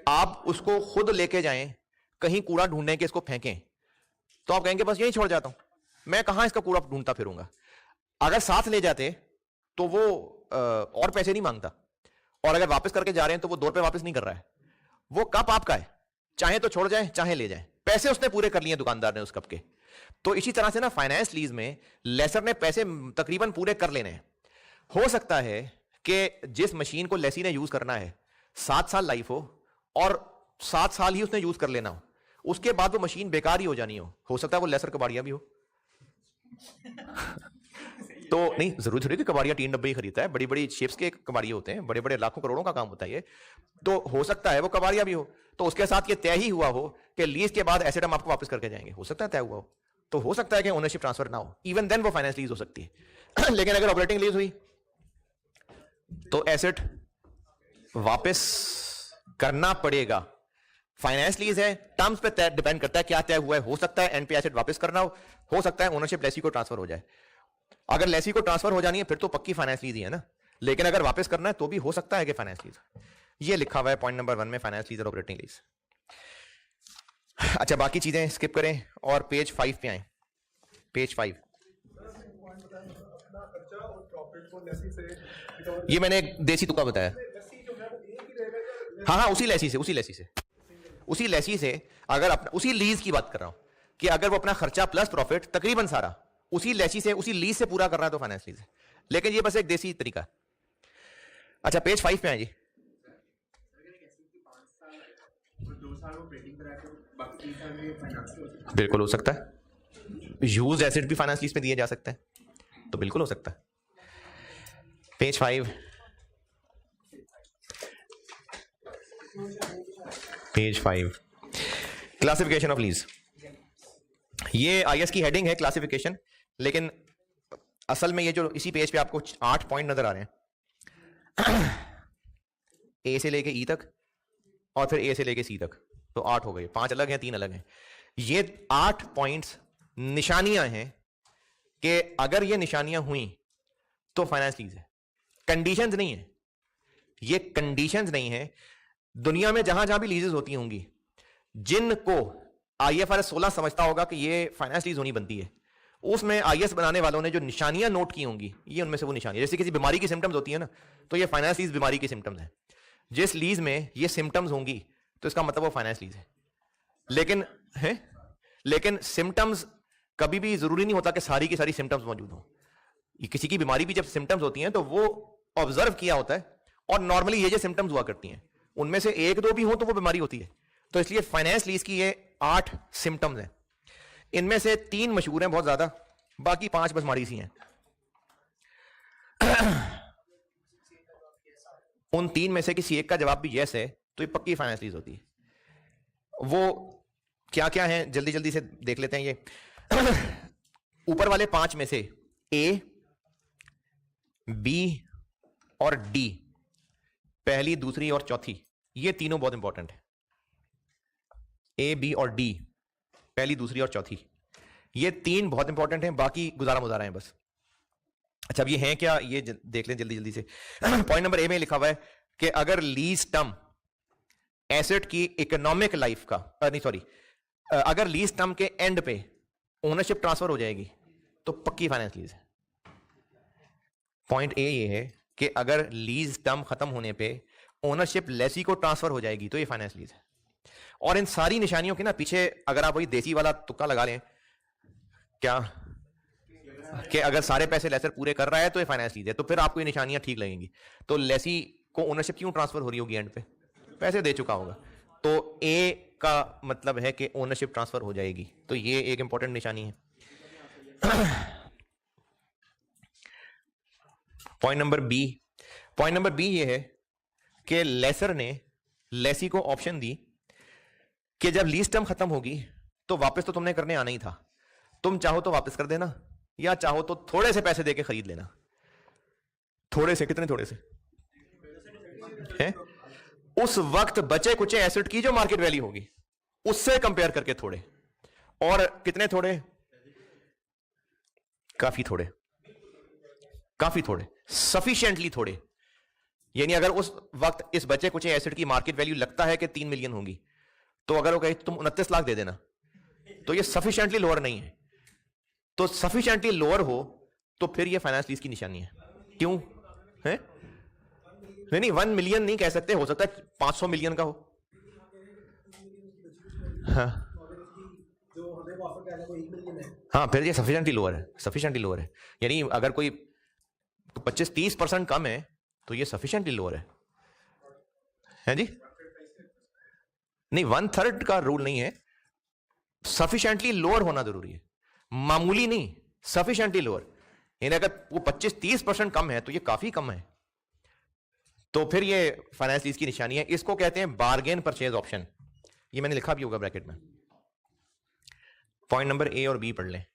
आप उसको खुद लेके जाएं, कहीं कूड़ा ढूंढने के इसको फेंकें तो आप कहेंगे बस यहीं छोड़ जाता हूं, मैं कहां इसका कूड़ा ढूंढता फिरूंगा। अगर साथ ले जाते तो वो और पैसे नहीं मांगता, और अगर वापस करके जा रहे हैं तो वो 2 रुपए वापस नहीं कर रहा है। वो कप आपका है, चाहे तो छोड़ जाए चाहे ले जाए, पैसे उसने पूरे कर लिए दुकानदार ने उस कप के। तो इसी तरह से ना फाइनेंस लीज में लेसर ने पैसे तकरीबन पूरे कर लेने हैं। हो सकता है कि जिस मशीन को लेसी ने यूज करना है 7 साल लाइफ हो और 7 साल ही उसने यूज कर लेना हो, उसके बाद वो मशीन बेकार ही हो जानी हो सकता है वो लेसर कबाड़िया भी हो। तो नहीं जरूर थोड़ी कि कबाड़िया 3 डब्बे ही खरीदता है, बड़ी बड़ी शेप्स के कबाड़िए होते हैं, बड़े बड़े लाखों करोड़ों का काम होता है ये। तो हो सकता है वो कबाड़िया भी हो, तो उसके साथ ये तय ही हुआ हो कि लीज के बाद एसेट हम आपको वापस करके जाएंगे, हो सकता है तय हुआ हो। तो हो सकता है कि ओनरशिप ट्रांसफर ना हो, इवन देन वो फाइनेंस लीज हो सकती है। लेकिन अगर ऑपरेटिंग लीज हुई तो एसेट वापस करना पड़ेगा। फाइनेंस लीज है, टर्म्स पे डिपेंड करता है क्या तय हुआ है। हो सकता है एंड पे एसेट वापस करना हो सकता है ओनरशिप लेसी को ट्रांसफर हो जाए। अगर लेसी को ट्रांसफर हो जानी है फिर तो पक्की फाइनेंस लीज ही है ना, लेकिन अगर वापस करना है तो भी हो सकता है कि फाइनेंस लीज। ये लिखा हुआ है पॉइंट नंबर 1 में, फाइनेंस लीज और ऑपरेटिंग लीज। अच्छा, बाकी चीजें स्किप करें और पेज 5 पे आए। पेज 5, ये मैंने एक देसी तुक्का बताया। हाँ, उसी लेसी से अगर अपना, उसी लीज की बात कर रहा हूं कि अगर वो अपना खर्चा प्लस प्रॉफिट तकरीबन सारा उसी लेसी से, उसी लीज से पूरा कर रहा है तो फाइनेंस लीज है। लेकिन ये बस एक देसी तरीका। अच्छा, पेज 5 पे आए जी। बिल्कुल हो सकता है, यूज एसेट भी फाइनेंस लीज पे दिए जा सकते हैं, तो बिल्कुल हो सकता है। Page 5, classification of lease. ये आईएस की हेडिंग है क्लासिफिकेशन, लेकिन असल में ये जो इसी पेज पे आपको 8 पॉइंट नजर आ रहे हैं, ए से लेके ई तक और फिर ए से लेके सी तक, तो 8 हो गए, 5 अलग हैं 3 अलग हैं। ये 8 पॉइंट्स निशानियां हैं कि अगर ये निशानियां हुई तो फाइनेंस लीज है। कंडीशंस नहीं है, ये कंडीशंस नहीं है। दुनिया में जहां जहां भी लीजेस होती होंगी, जिनको आईएफआरएस 16 समझता होगा कि ये फाइनेंस लीज होनी बनती है, उसमें आईएस बनाने वालों ने जो निशानियां नोट की होंगी, ये उनमें से वो निशानियां, जैसे किसी बीमारी की सिम्टम्स होती है ना, तो ये फाइनेंस लीज बीमारी की सिम्टम्स हैं। जिस लीज में ये सिम्टम्स होंगी तो इसका मतलब वो फाइनेंस लीज है। लेकिन सिम्टम्स कभी भी जरूरी नहीं होता कि सारी की सारी सिम्टम्स मौजूद हो। किसी की बीमारी भी जब सिम्टम्स होती हैं तो वो ऑब्जर्व किया होता है, और नॉर्मली ये जो सिम्टम्स हुआ करती हैं उनमें से एक दो भी हो तो वो बीमारी होती है। तो इसलिए फाइनेंस लीज की ये 8 सिम्टम्स हैं। इनमें से 3 मशहूर हैं बहुत ज्यादा, बाकी 5 बस माड़ी सी हैं। उन 3 में से किसी एक का जवाब भी यस है तो ये पक्की फाइनेंस लीज होती है। वो क्या क्या है जल्दी जल्दी से देख लेते हैं। ये ऊपर वाले 5 में से ए, बी और डी, पहली, दूसरी और चौथी, ये तीनों बहुत इंपॉर्टेंट है। ए, बी और डी, पहली, दूसरी और चौथी, ये 3 बहुत इंपॉर्टेंट हैं, बाकी गुजारा मुजारा हैं बस। अच्छा, अब ये हैं क्या, ये देख लें जल्दी जल्दी से। पॉइंट नंबर ए में लिखा हुआ है कि अगर लीज टर्म एसेट की इकोनॉमिक लाइफ का अगर लीज टर्म के एंड पे ओनरशिप ट्रांसफर हो जाएगी तो पक्की फाइनेंस लीज है। पॉइंट ए ये है कि अगर लीज टर्म खत्म होने पे ओनरशिप लेसी को ट्रांसफर हो जाएगी तो ये फाइनेंस लीज है। और इन सारी निशानियों के ना पीछे अगर आप वही देसी वाला तुक्का लगा लें, क्या कि अगर सारे पैसे लेसर पूरे कर रहा है तो ये फाइनेंस लीज है, तो फिर आपको ये निशानियां ठीक लगेंगी। तो लेसी को ओनरशिप क्यों ट्रांसफर हो रही होगी एंड पे, पैसे दे चुका होगा, तो ए का मतलब है कि ओनरशिप ट्रांसफर हो जाएगी, तो ये एक इंपॉर्टेंट निशानी है। पॉइंट नंबर बी ये है कि लेसर ने लेसी को ऑप्शन दी कि जब लीज टर्म खत्म होगी तो वापस तो तुमने करने आना ही था, तुम चाहो तो वापस कर देना या चाहो तो थोड़े से पैसे देके खरीद लेना। थोड़े से, कितने थोड़े से है? उस वक्त बचे कुचे एसेट की जो मार्केट वैल्यू होगी उससे कंपेयर करके थोड़े, और कितने थोड़े, काफी थोड़े, सफिशिएंटली थोड़े। यानी अगर उस वक्त इस बचे कुचे एसेट की मार्केट वैल्यू लगता है कि 3 मिलियन होगी, तो अगर वो कहे तुम 29 लाख दे देना, तो ये सफिशिएंटली लोअर नहीं है। तो सफिशिएंटली लोअर हो तो फिर ये फाइनेंस लीज की निशानी है। क्यों है? नहीं 1 मिलियन नहीं कह सकते, हो सकता है 500 मिलियन का हो। हाँ, फिर ये सफिशिएंटली लोअर है। यानी अगर कोई 25-30% कम है तो ये सफिशिएंटली लोअर है जी। नहीं, 1/3 का रूल नहीं है, सफिशिएंटली लोअर होना जरूरी है, मामूली नहीं, सफिशिएंटली लोअर। यानी अगर वो 25-30% कम है तो ये काफी कम है, तो फिर ये फाइनेंस लीज की निशानी है। इसको कहते हैं बार्गेन परचेज ऑप्शन, ये मैंने लिखा भी होगा ब्रैकेट में। पॉइंट नंबर ए और बी पढ़ लें।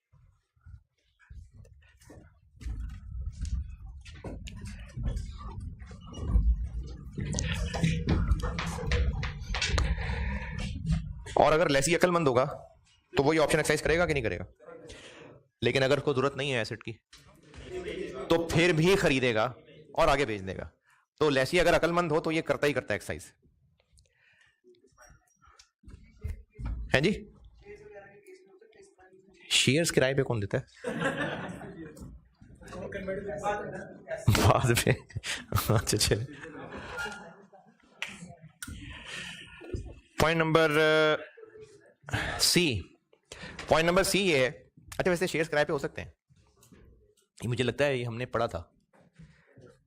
और अगर लेसी अक्लमंद होगा तो वो ये ऑप्शन एक्सरसाइज करेगा कि नहीं करेगा, लेकिन अगर उसको जरूरत नहीं है एसेट की तो फिर भी खरीदेगा और आगे बेच देगा। तो लेसी अगर अक्लमंद हो तो ये करता ही करता है एक्सरसाइज, है जी। शेयर्स किराए पे कौन देता है? बाद में। अच्छा चले। पॉइंट नंबर सी ये है। अच्छा, वैसे शेयर्स किराए पे हो सकते हैं, ये मुझे लगता है ये हमने पढ़ा था,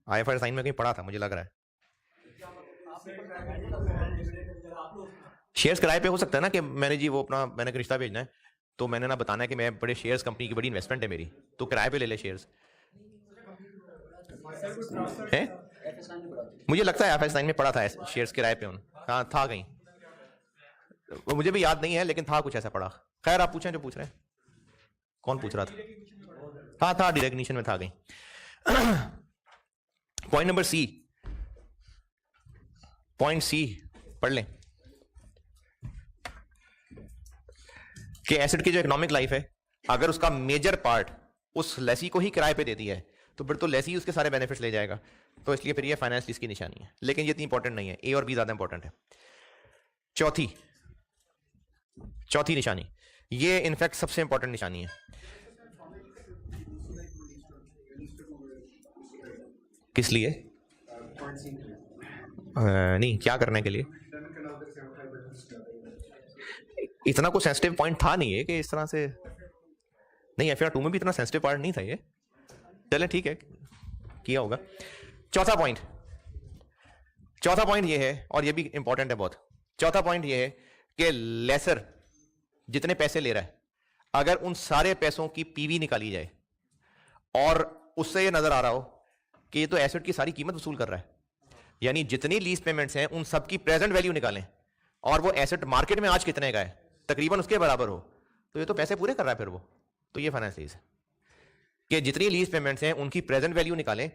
IFRS साइन में कहीं पढ़ा था मुझे लग रहा है। शेयर्स किराए पे हो सकता है ना कि मैंने जी वो अपना मैंने रिश्ता भेजना है तो मैंने ना बताना है कि मैं बड़े शेयर्स, कंपनी की बड़ी इन्वेस्टमेंट है मेरी, तो किराए पे ले ले शेयर्स है। मुझे लगता है IFRS साइन में पढ़ा था शेयर्स किराए पे। हाँ था कहीं, मुझे भी याद नहीं है लेकिन था कुछ ऐसा पढ़ा। खैर आप पूछें जो पूछ रहे हैं। कौन पूछ रहा था? हाँ था, डिरेक्निशन में था कहीं। पॉइंट नंबर सी, पढ़ लें कि एसेट की जो इकोनॉमिक लाइफ है, अगर उसका मेजर पार्ट उस लेसी को ही किराए पे देती है तो फिर तो लेसी उसके सारे बेनिफिट्स ले जाएगा, तो इसलिए फिर ये फाइनेंस लीज की निशानी है। लेकिन ये इतनी इंपॉर्टेंट नहीं है, ए और बी ज्यादा इंपॉर्टेंट है। चौथी निशानी, ये इनफैक्ट सबसे इंपॉर्टेंट निशानी है। किस लिए? नहीं, क्या करने के लिए? इतना कुछ सेंसिटिव पॉइंट था नहीं है कि इस तरह से, नहीं एफआर 2 में भी इतना सेंसिटिव पार्ट नहीं था ये। चलें ठीक है, किया होगा। चौथा पॉइंट ये है, और ये भी इंपॉर्टेंट है बहुत। चौथा पॉइंट ये है कि लेसर जितने पैसे ले रहा है, अगर उन सारे पैसों की पीवी निकाली जाए और उससे ये नजर आ रहा हो कि ये तो एसेट की सारी कीमत वसूल कर रहा है, यानी जितनी लीज पेमेंट्स हैं उन सब की प्रेजेंट वैल्यू निकालें और वो एसेट मार्केट में आज कितने का है तकरीबन उसके बराबर हो, तो ये तो पैसे पूरे कर रहा है फिर वो। तो ये फाइनेंस लीज है कि जितनी लीज पेमेंट्स हैं उनकी प्रेजेंट वैल्यू निकालें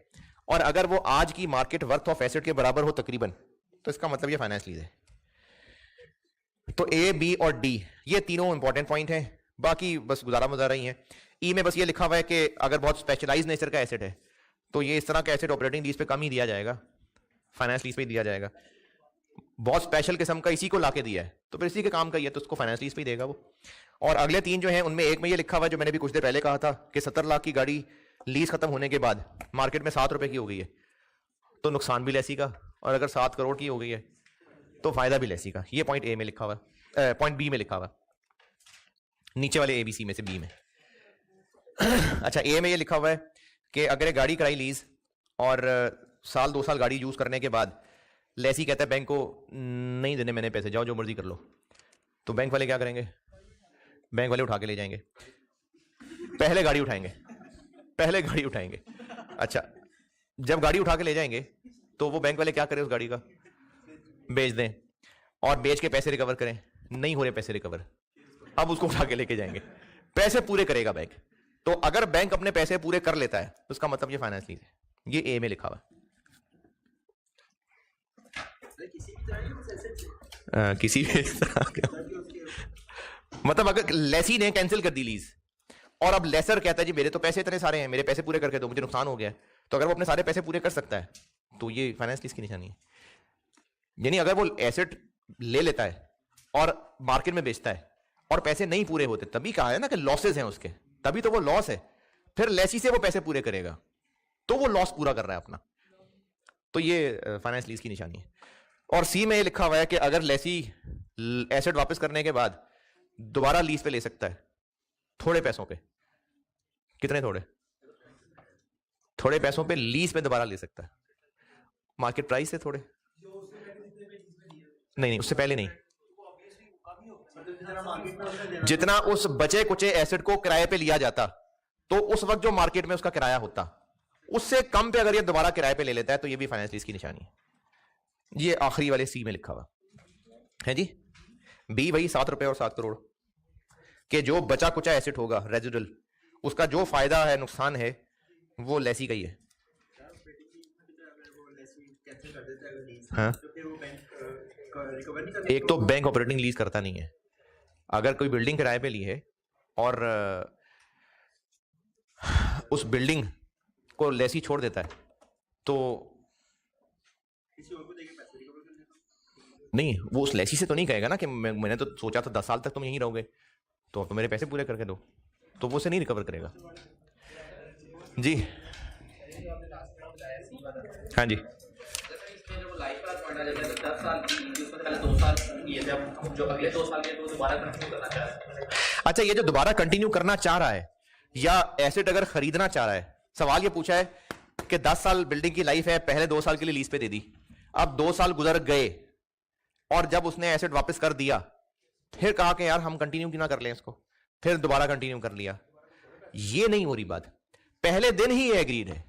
और अगर वो आज की मार्केट वर्थ ऑफ एसेट के बराबर हो तकरीबन, तो इसका मतलब ये फाइनेंस लीज है। तो ए, बी और डी ये तीनों इंपॉर्टेंट पॉइंट हैं, बाकी बस गुजारा ही है। ई में बस ये लिखा हुआ है कि अगर बहुत स्पेशलाइज नेचर का एसेट है तो ये इस तरह का एसेट ऑपरेटिंग लीज पे कम ही दिया जाएगा, फाइनेंस लीज पे ही दिया जाएगा। बहुत स्पेशल किस्म का इसी को लाके दिया है तो फिर इसी के काम का ही है तो उसको फाइनेंस लीज पे ही देगा वो। और अगले तीन जो हैं उनमें एक में ये लिखा हुआ है जो मैंने भी कुछ देर पहले कहा था कि 70 लाख की गाड़ी लीज खत्म होने के बाद मार्केट में 7 रुपए की हो गई है तो नुकसान भी लेसी का, और अगर 7 करोड़ की हो गई है तो फायदा भी लेसी का। ये पॉइंट ए में लिखा हुआ है, पॉइंट बी में लिखा हुआ, नीचे वाले एबीसी में से बी में। अच्छा, ए में ये लिखा हुआ है कि अगर गाड़ी कराई लीज और साल 2 साल गाड़ी यूज करने के बाद लेसी कहता है बैंक को नहीं देने मैंने पैसे, जाओ जो मर्जी कर लो, तो बैंक वाले क्या करेंगे? बैंक वाले उठा के ले जाएंगे, पहले गाड़ी उठाएंगे। अच्छा, जब गाड़ी उठा के ले जाएंगे तो वो बैंक वाले क्या करें? उस गाड़ी का बेच दें और बेच के पैसे रिकवर करें, नहीं हो रहे पैसे रिकवर, अब उसको उठा के लेके जाएंगे, पैसे पूरे करेगा बैंक। तो अगर बैंक अपने पैसे पूरे कर लेता है तो उसका मतलब ये फाइनेंस लीज है। ये ए में लिखा हुआ किसी भी मतलब अगर लेसी ने कैंसिल कर दी लीज और अब लेसर कहता है जी मेरे तो पैसे इतने सारे हैं, मेरे पैसे पूरे करके दो, मुझे नुकसान हो गया है, तो अगर वो अपने सारे पैसे पूरे कर सकता है तो ये फाइनेंस लीज की निशानी है। यानी अगर वो एसेट ले लेता है और मार्केट में बेचता है और पैसे नहीं पूरे होते, तभी कहा है ना कि लॉसेस हैं उसके, तभी तो वो लॉस है, फिर लेसी से वो पैसे पूरे करेगा तो वो लॉस पूरा कर रहा है अपना, तो ये फाइनेंस लीज की निशानी है। और सी में ये लिखा हुआ है कि अगर लेसी एसेट वापस करने के बाद दोबारा लीज पे ले सकता है थोड़े पैसों पे, कितने थोड़े पैसों पे लीज पे दोबारा ले सकता है, मार्केट प्राइस से थोड़े, नहीं उससे पहले नहीं, जितना उस बचे कुचे एसेट को किराए पे लिया जाता तो उस वक्त जो मार्केट में उसका किराया होता उससे कम पे अगर ये दोबारा किराए पे ले लेता है तो ये भी फाइनेंस लीज की निशानी है। ये आखिरी वाले सी में लिखा हुआ है जी। बी वही 7 रुपए और 7 करोड़ के जो बचा कुचा एसेट होगा रेजिडुअल, उसका जो फायदा है नुकसान है वो लेसी का ही है। हाँ, एक तो बैंक ऑपरेटिंग लीज करता नहीं है, अगर कोई बिल्डिंग किराए पे ली है और उस बिल्डिंग को लेसी छोड़ देता है तो नहीं, वो उस लेसी से तो नहीं कहेगा ना कि मैंने तो सोचा था 10 साल तक तुम यहीं रहोगे तो अब तो मेरे पैसे पूरे करके दो, तो वो उसे नहीं रिकवर करेगा जी। हाँ जी, अच्छा ये जो दोबारा कंटिन्यू करना चाह रहा है या एसेट अगर खरीदना चाह रहा है, सवाल ये पूछा है कि 10 साल बिल्डिंग की लाइफ है, पहले 2 साल के लिए लीज पे दे दी, अब 2 साल गुजर गए और जब उसने एसेट वापस कर दिया फिर कहा कि यार हम कंटिन्यू क्यों ना कर लें इसको, फिर दोबारा कंटिन्यू कर लिया, ये नहीं हो रही बात। पहले दिन ही ये एग्रीड है,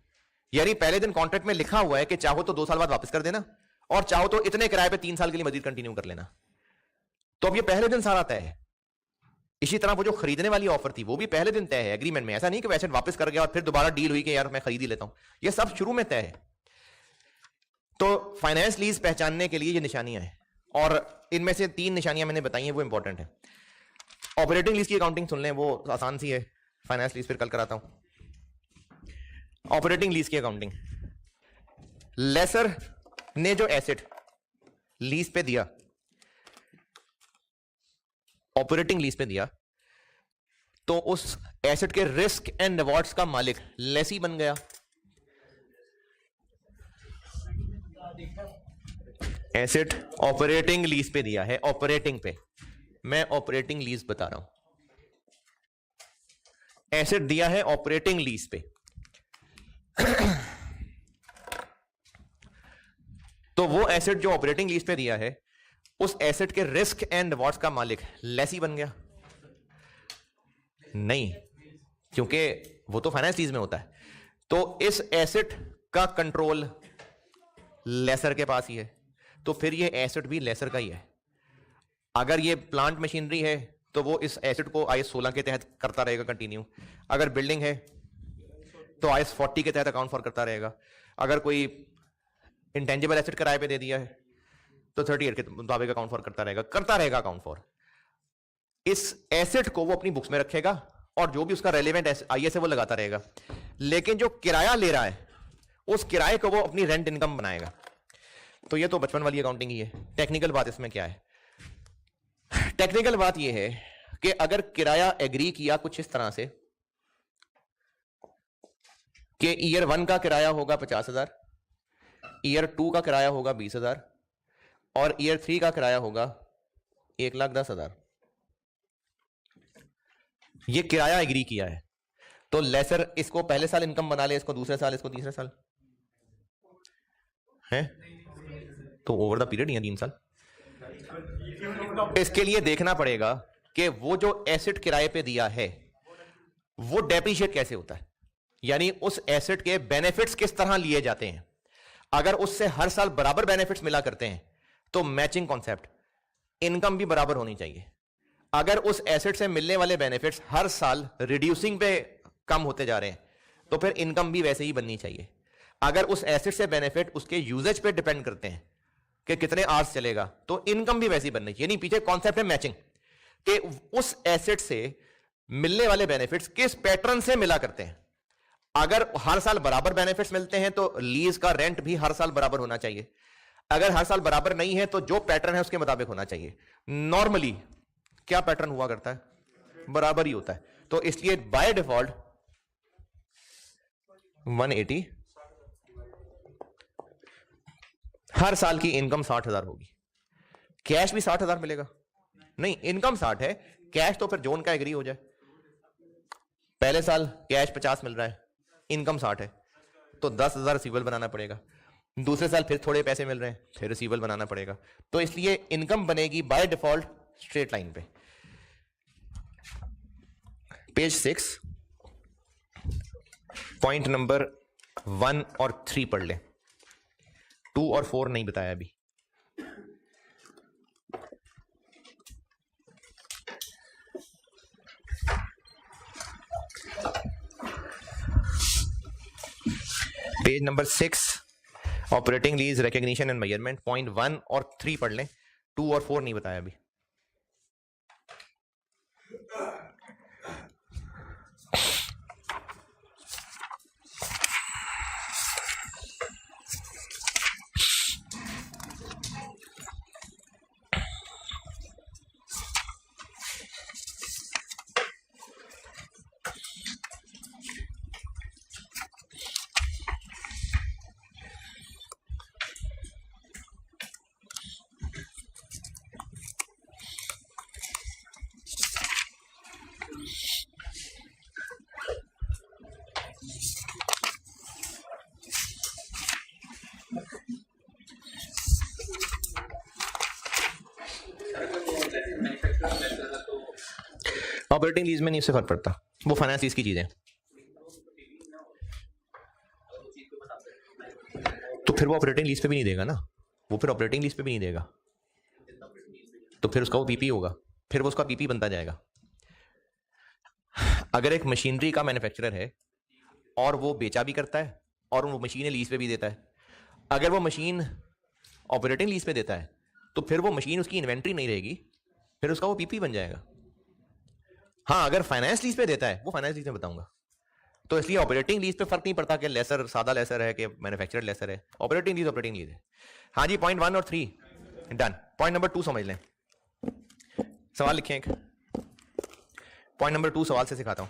यानी पहले दिन कॉन्ट्रैक्ट में लिखा हुआ है कि चाहो तो 2 साल बाद वापस कर देना और चाहो तो इतने किराए पे 3 साल के लिए मजीद कंटिन्यू कर लेना, तो अब ये पहले दिन सारा तय है। इसी तरह वो जो खरीदने वाली ऑफर थी वो भी पहले दिन तय है एग्रीमेंट में, ऐसा नहीं कि एसेट वापस कर गया और फिर दोबारा डील हुई कि यार मैं खरीद ही लेता हूं, ये सब शुरू में तय है। तो फाइनेंस लीज पहचानने के लिए ये निशानियां हैं और इनमें से 3 निशानियां मैंने बताई हैं वो इंपॉर्टेंट है। ऑपरेटिंग लीज की अकाउंटिंग सुन लें, वो आसान सी है, फाइनेंस लीज फिर कल कराता हूं। ऑपरेटिंग लीज की अकाउंटिंग, लेसर ने जो एसेट लीज पे दिया, ऑपरेटिंग लीज पे दिया, तो उस एसेट के रिस्क एंड रिवॉर्ड्स का मालिक लेसी बन गया। एसेट ऑपरेटिंग लीज पे दिया है, ऑपरेटिंग पे, मैं ऑपरेटिंग लीज बता रहा हूं, एसेट दिया है ऑपरेटिंग लीज पे। तो वो एसेट जो ऑपरेटिंग लीज पे दिया है, उस एसेट के रिस्क एंड रिवॉर्ड्स का मालिक लेसी बन गया? नहीं, क्योंकि वो तो फाइनेंस लीज में होता है। तो इस एसेट का कंट्रोल लेसर के पास ही है, तो फिर ये एसेट भी लेसर का ही है। अगर ये प्लांट मशीनरी है तो वो इस एसेट को IAS 16 के तहत करता रहेगा कंटिन्यू। अगर बिल्डिंग है तो IAS 40 के तहत अकाउंट फॉर करता रहेगा। अगर कोई इंटेंजिबल एसेट किराए पे दे दिया है तो 38 के मुताबिक अकाउंट फॉर करता रहेगा अकाउंट फॉर। इस एसेट को वो अपनी बुक्स में रखेगा और जो भी उसका रेलेवेंट IAS है वो लगाता रहेगा। लेकिन जो किराया ले रहा है उस किराए को वो अपनी रेंट इनकम बनाएगा। तो ये तो बचपन वाली अकाउंटिंग ही है। टेक्निकल बात इसमें क्या है? टेक्निकल बात यह है कि अगर किराया एग्री किया कुछ इस तरह से कि ईयर 1 का किराया होगा 50,000, ईयर 2 का किराया होगा 20,000 और ईयर 3 का किराया होगा 1,10,000, ये किराया एग्री किया है, तो लेसर इसको पहले साल इनकम बना ले, इसको दूसरे साल, इसको तीसरे साल है, तो ओवर द पीरियड या 3 साल। इसके लिए देखना पड़ेगा कि वो जो एसेट किराए पे दिया है वो डेप्रिशिएट कैसे होता है, यानी उस एसेट के बेनिफिट्स किस तरह लिए जाते हैं। अगर उससे हर साल बराबर बेनिफिट्स मिला करते हैं तो मैचिंग कॉन्सेप्ट, इनकम भी बराबर होनी चाहिए। अगर उस एसेट से मिलने वाले बेनिफिट्स हर साल रिड्यूसिंग पे कम होते जा रहे हैं तो फिर इनकम भी वैसे ही बननी चाहिए। अगर उस एसेट से बेनिफिट उसके यूजेज पे डिपेंड करते हैं कि कितने आवर्स चलेगा तो इनकम भी वैसी बननी चाहिए। यानी पीछे कॉन्सेप्ट है मैचिंग, कि उस एसेट से मिलने वाले बेनिफिट्स किस पैटर्न से मिला करते हैं। अगर हर साल बराबर बेनिफिट्स मिलते हैं तो लीज का रेंट भी हर साल बराबर होना चाहिए। अगर हर साल बराबर नहीं है तो जो पैटर्न है उसके मुताबिक होना चाहिए। नॉर्मली क्या पैटर्न हुआ करता है? बराबर ही होता है। तो इसलिए बाय डिफॉल्ट 180 हर साल की इनकम 60,000 होगी। कैश भी 60,000 मिलेगा? नहीं, इनकम 60 है, कैश तो फिर जोन का एग्री हो जाए। पहले साल कैश 50 मिल रहा है, इनकम 60 है, तो 10,000 रिसीवेबल बनाना पड़ेगा। दूसरे साल फिर थोड़े पैसे मिल रहे हैं, फिर रिसीवेबल बनाना पड़ेगा। तो इसलिए इनकम बनेगी बाय डिफॉल्ट स्ट्रेट लाइन पे। पेज 6 पॉइंट नंबर 1 और 3 पढ़ ले। 2 और 4 नहीं बताया अभी। Page number 6 operating lease recognition and measurement, point 1 और 3 पढ़ लें। 2 और 4 नहीं बताया अभी। ऑपरेटिंग लीज में नहीं उससे फर्क पड़ता, वो फाइनेंस लीज की चीजें। तो फिर वो ऑपरेटिंग लीज पे भी नहीं देगा ना, वो फिर ऑपरेटिंग लीज पे भी नहीं देगा, तो फिर उसका वो पीपी होगा, फिर वो उसका पीपी बनता जाएगा। अगर एक मशीनरी का मैन्युफैक्चरर है और वो बेचा भी करता है और वो मशीनें लीज पे भी देता है, अगर वो मशीन ऑपरेटिंग लीज पे देता है तो फिर वो मशीन उसकी इन्वेंट्री नहीं रहेगी, फिर उसका वो पीपी बन जाएगा। हाँ, अगर फाइनेंस लीज पे देता है, वो फाइनेंस लीज में बताऊंगा। तो इसलिए ऑपरेटिंग लीज पे फर्क नहीं पड़ता कि लेसर सादा लेसर है कि मैन्युफैक्चरर लेसर है। ऑपरेटिंग लीज है। हाँ जी, पॉइंट 1 और 3 डन। पॉइंट नंबर 2 समझ लें। सवाल लिखें एक। पॉइंट नंबर 2 सवाल से सिखाता हूं।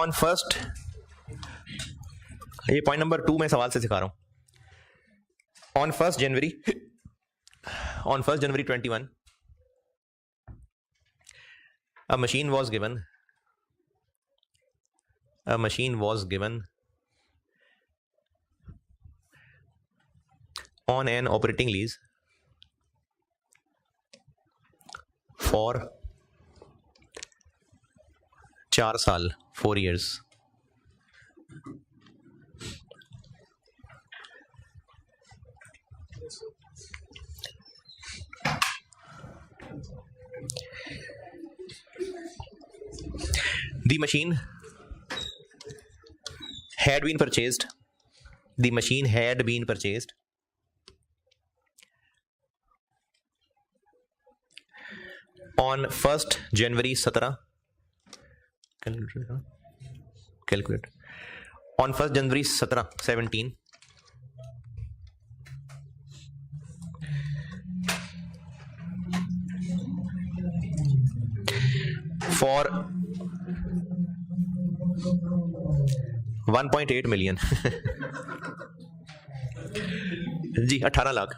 ऑन फर्स्ट, ये पॉइंट नंबर 2 मैं सवाल से सिखा रहा हूं। On 1 January 21, a machine was given on an operating lease for 4 साल, 4 years. The machine had been purchased. On 1st January 17. Calculate. On 1st January 17. For 1.8 million. Ji 18 lakh.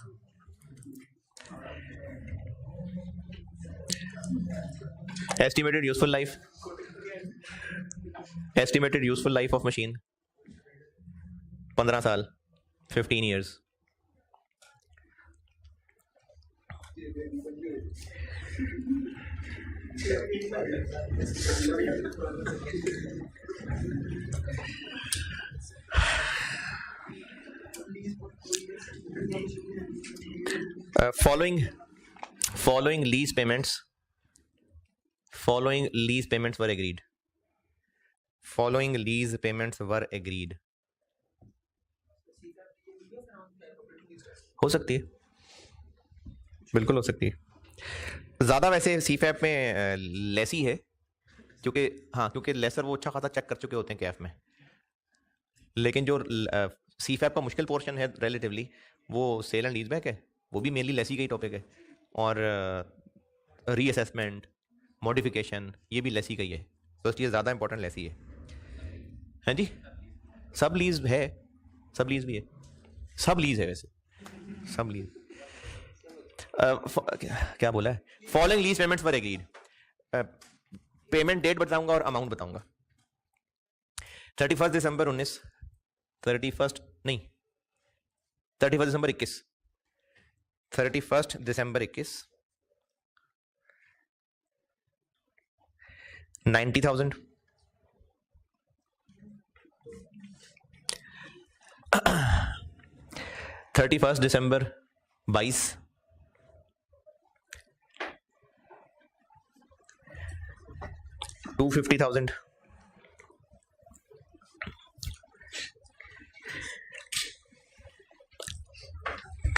Estimated useful life of machine 15 साल, 15 years. Following lease payments were agreed. हो सकती है, बिल्कुल हो सकती है। ज़्यादा वैसे सीफैप में लेस ही है, क्योंकि लेसर वो अच्छा खासा चेक कर चुके होते हैं कैफ में। लेकिन जो सीफैप का मुश्किल पोर्शन है रिलेटिवली, वो सेल एंड लीज बैक है, वो भी मेनली लेसी का ही टॉपिक है। और रीअसेसमेंट, मॉडिफिकेशन, ये भी लेसी का ही है। तो इसलिए ज़्यादा इंपॉर्टेंट लेसी है जी। सब लीज भी है, सब लीज है वैसे, सब लीज। क्या बोला है? फॉलोइंग लीज पेमेंट्स वर एग्रीड। पेमेंट डेट बताऊंगा और अमाउंट बताऊंगा। 31 दिसंबर 21, 31 दिसंबर 21 90,000। 31 दिसंबर 22 250,000।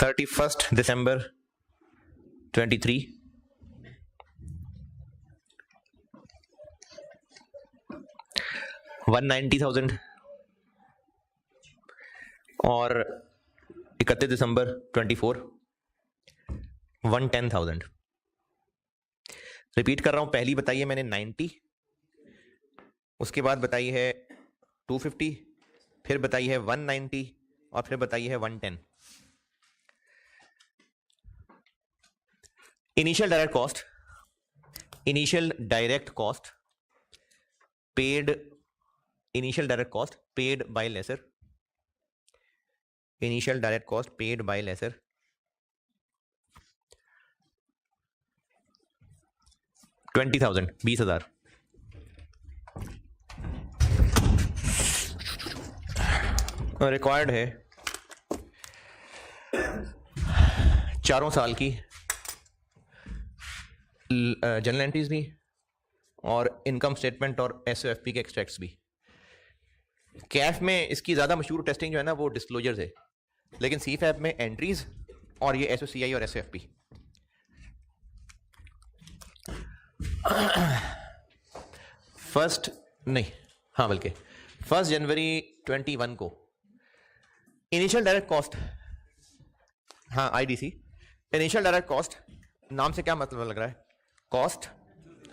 31 दिसंबर 23 190,000। और 31 दिसंबर 24 110,000। रिपीट कर रहा हूं, पहली बताई है मैंने 90, उसके बाद बताई है 250, फिर बताई है 190 और फिर बताई है 110। Initial direct cost paid by lessor. 20,000, 20,000। Required है 4 साल की जनरल एंट्रीज भी और इनकम स्टेटमेंट और एसओएफपी के एक्सट्रैक्ट्स भी। कैफ में इसकी ज़्यादा मशहूर टेस्टिंग जो है ना वो डिस्क्लोजर्स है, लेकिन सीफैप में एंट्रीज और ये एसओसीआई और एसओएफपी। बल्कि 1 जनवरी 21 को initial direct cost, IDC. Initial direct cost नाम से क्या मतलब लग रहा है? कॉस्ट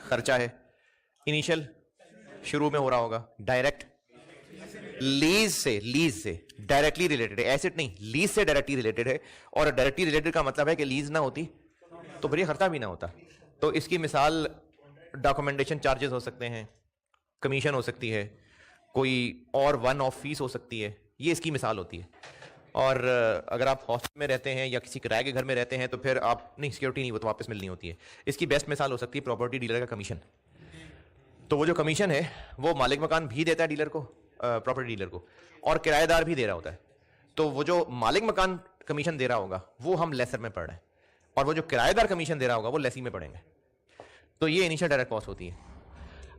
खर्चा है, इनिशियल शुरू में हो रहा होगा? डायरेक्ट लीज से डायरेक्टली रिलेटेड है, एसेट नहीं, लीज से डायरेक्टली रिलेटेड है। और डायरेक्टली रिलेटेड का मतलब है कि लीज ना होती तो फिर ये खर्चा भी ना होता। तो इसकी मिसाल डॉक्यूमेंटेशन चार्जेस हो सकते हैं, कमीशन हो सकती है, कोई और वन ऑफ फीस हो सकती है, ये इसकी मिसाल होती है। और अगर आप हॉस्टल में रहते हैं या किसी किराए के घर में रहते हैं तो फिर आप नहीं, सिक्योरिटी नहीं, वो तो वापस मिलनी होती है। इसकी बेस्ट मिसाल हो सकती है प्रॉपर्टी डीलर का कमीशन। तो वो जो कमीशन है वो मालिक मकान भी देता है डीलर को, प्रॉपर्टी डीलर को, और किराएदार भी दे रहा होता है। तो वो जो मालिक मकान कमीशन दे रहा होगा वो हम लेसर में पढ़ रहे हैं, और वो जो किराएदार कमीशन दे रहा होगा वो लेसी में पढ़ेंगे। तो ये इनिशियल डायरेक्ट कॉस्ट होती है।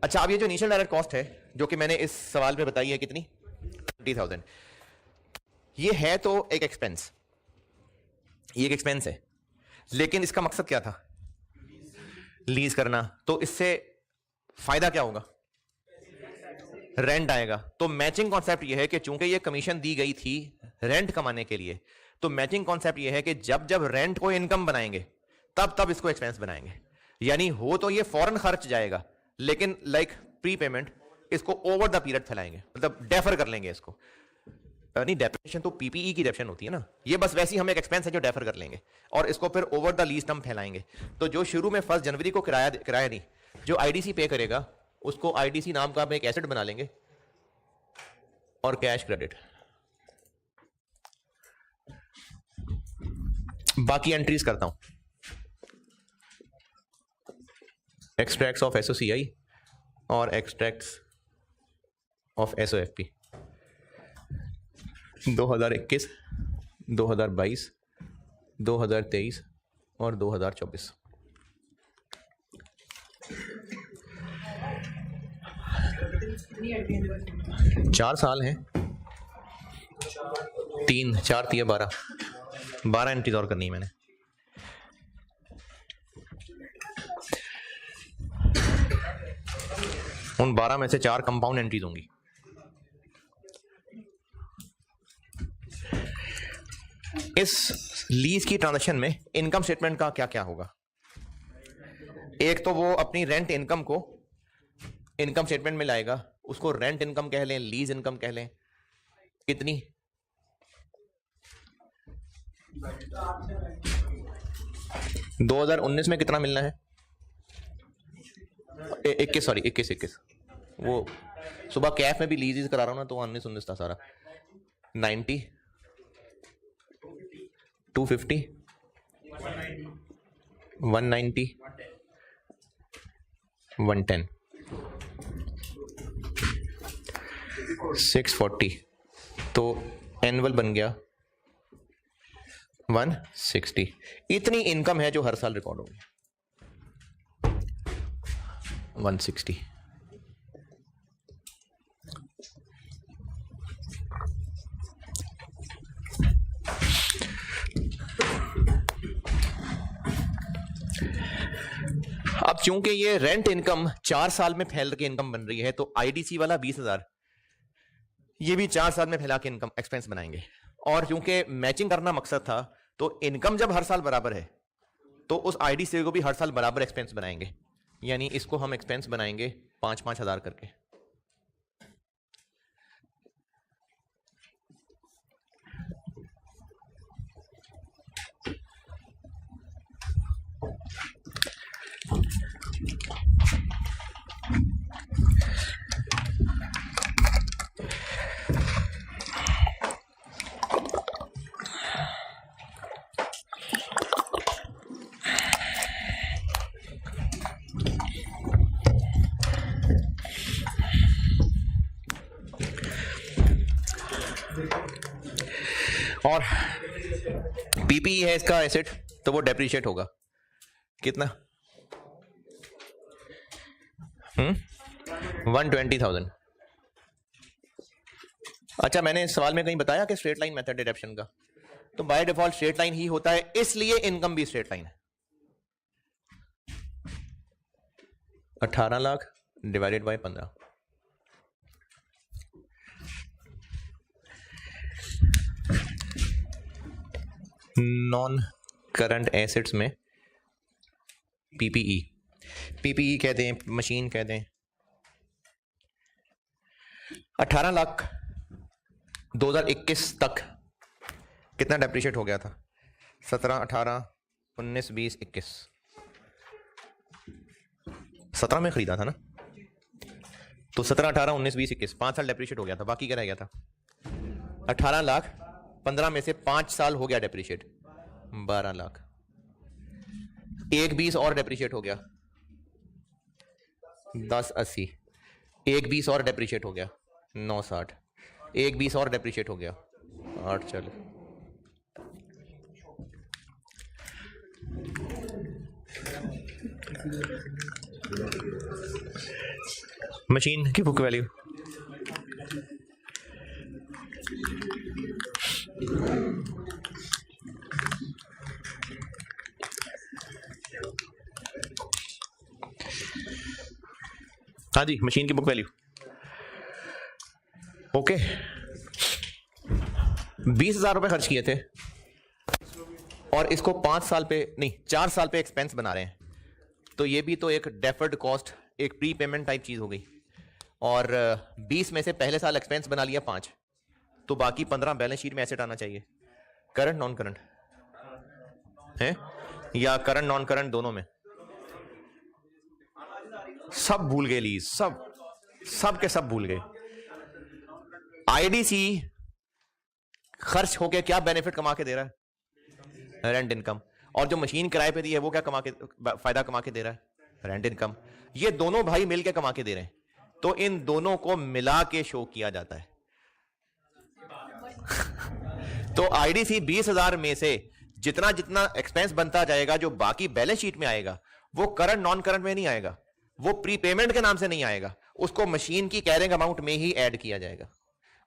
अच्छा, अब ये जो इनिशियल डायरेक्ट कॉस्ट है जो कि मैंने इस सवाल में बताई है कितनी, 20,000, ये है तो एक एक्सपेंस, ये एक एक्सपेंस है, लेकिन इसका मकसद क्या था? लीज करना। तो इससे फायदा क्या होगा? रेंट आएगा। तो मैचिंग कॉन्सेप्ट ये है कि चूंकि ये कमीशन दी गई थी रेंट कमाने के लिए, तो मैचिंग कॉन्सेप्ट ये है कि जब जब रेंट को इनकम बनाएंगे तब तब इसको एक्सपेंस बनाएंगे। यानी हो तो ये फौरन खर्च जाएगा, लेकिन लाइक प्री पेमेंट इसको ओवर द पीरियड फैलाएंगे, मतलब डेफर कर लेंगे इसको। नहीं, डेफिनेशन तो पीपीई की डेफिनेशन होती है ना, ये बस वैसी हम एक एक्सपेंस है जो डेफर कर लेंगे और इसको फिर ओवर द लीज टर्म फैलाएंगे। तो जो शुरू में 1 जनवरी को किराया नहीं, जो आईडीसी पे करेगा उसको आईडीसी नाम का हम एक एसेट बना लेंगे और कैश क्रेडिट। बाकी एंट्रीज करता हूं, एक्सट्रैक्ट्स ऑफ एसओसीआई और एक्सट्रैक्ट्स ऑफ एसओएफपी 2021, 2022, 2023 और 2024। चार साल हैं, 3, 4, 3, 12 एंट्रीज और करनी है मैंने। उन 12 में से 4 कंपाउंड एंट्रीज होंगी। इस लीज की ट्रांजैक्शन में इनकम स्टेटमेंट का क्या क्या होगा? एक तो वो अपनी रेंट इनकम को इनकम स्टेटमेंट में लाएगा, उसको रेंट इनकम कह लें, लीज इनकम कह लें। कितनी? 2019 में कितना मिलना है? 21। वो सुबह कैफ में भी लीज करा रहा हूं ना, तो 19 था सारा। 90, 250, 190, 110, 640। तो एनुअल बन गया 160। इतनी इनकम है जो हर साल रिकॉर्ड होगी, 160। अब चूंकि ये रेंट इनकम 4 साल में फैल के इनकम बन रही है, तो आईडीसी वाला 20,000 ये भी 4 साल में फैला के इनकम एक्सपेंस बनाएंगे। और चूंकि मैचिंग करना मकसद था, तो इनकम जब हर साल बराबर है तो उस आईडीसी को भी हर साल बराबर एक्सपेंस बनाएंगे। यानी इसको हम एक्सपेंस बनाएंगे 5-5 हज़ार करके। और पीपीई है इसका एसेट, तो वो डेप्रिशिएट होगा कितना? 120,000। अच्छा, मैंने इस सवाल में कहीं बताया कि स्ट्रेट लाइन मेथड डिडक्शन का, तो बाय डिफॉल्ट स्ट्रेट लाइन ही होता है, इसलिए इनकम भी स्ट्रेट लाइन है। 18 lakh divided by 15। Non current assets में पीपीई कह दें, मशीन कह दें, 18 लाख 2021 तक कितना डेप्रिशिएट हो गया था? 17, 18, 19, 20, 21। 17 में खरीदा था ना, तो 17, 18, 19, 20, 21 5 साल डेप्रिशिएट हो गया था। बाकी क्या रह गया था? 18 लाख 15 में से 5 साल हो गया डेप्रिशिएट, 12 लाख। 1 20 और डेप्रिशिएट हो गया, 1080। 1 20 और डेप्रिशिएट हो गया, 960। 1 20 और डेप्रिशिएट हो गया, 8 चल। मशीन की बुक वैल्यू हाँ जी, मशीन की बुक वैल्यू ओके। 20,000 रुपए खर्च किए थे और इसको 5 साल पे नहीं 4 साल पे एक्सपेंस बना रहे हैं, तो ये भी तो एक डेफर्ड कॉस्ट, एक प्री पेमेंट टाइप चीज हो गई। और 20 में से पहले साल एक्सपेंस बना लिया 5, तो बाकी 15 बैलेंस शीट में एसेट आना चाहिए। करंट नॉन करंट है या करंट नॉन करंट दोनों में? सब भूल गए लीज, सब के सब भूल गए। आईडीसी खर्च होके क्या बेनिफिट कमा के दे रहा है? Rent income. और जो मशीन किराए पे दी है वो क्या फायदा कमा के दे रहा है? Rent income. ये दोनों भाई मिलके कमा के दे रहे हैं, तो इन दोनों को मिला के शो किया जाता है। तो आईडीसी 20,000 में से जितना जितना एक्सपेंस बनता जाएगा, जो बाकी बैलेंस शीट में आएगा, वो करंट नॉन करंट में नहीं आएगा, वो प्रीपेमेंट के नाम से नहीं आएगा, उसको मशीन की कैरिंग अमाउंट में ही ऐड किया जाएगा।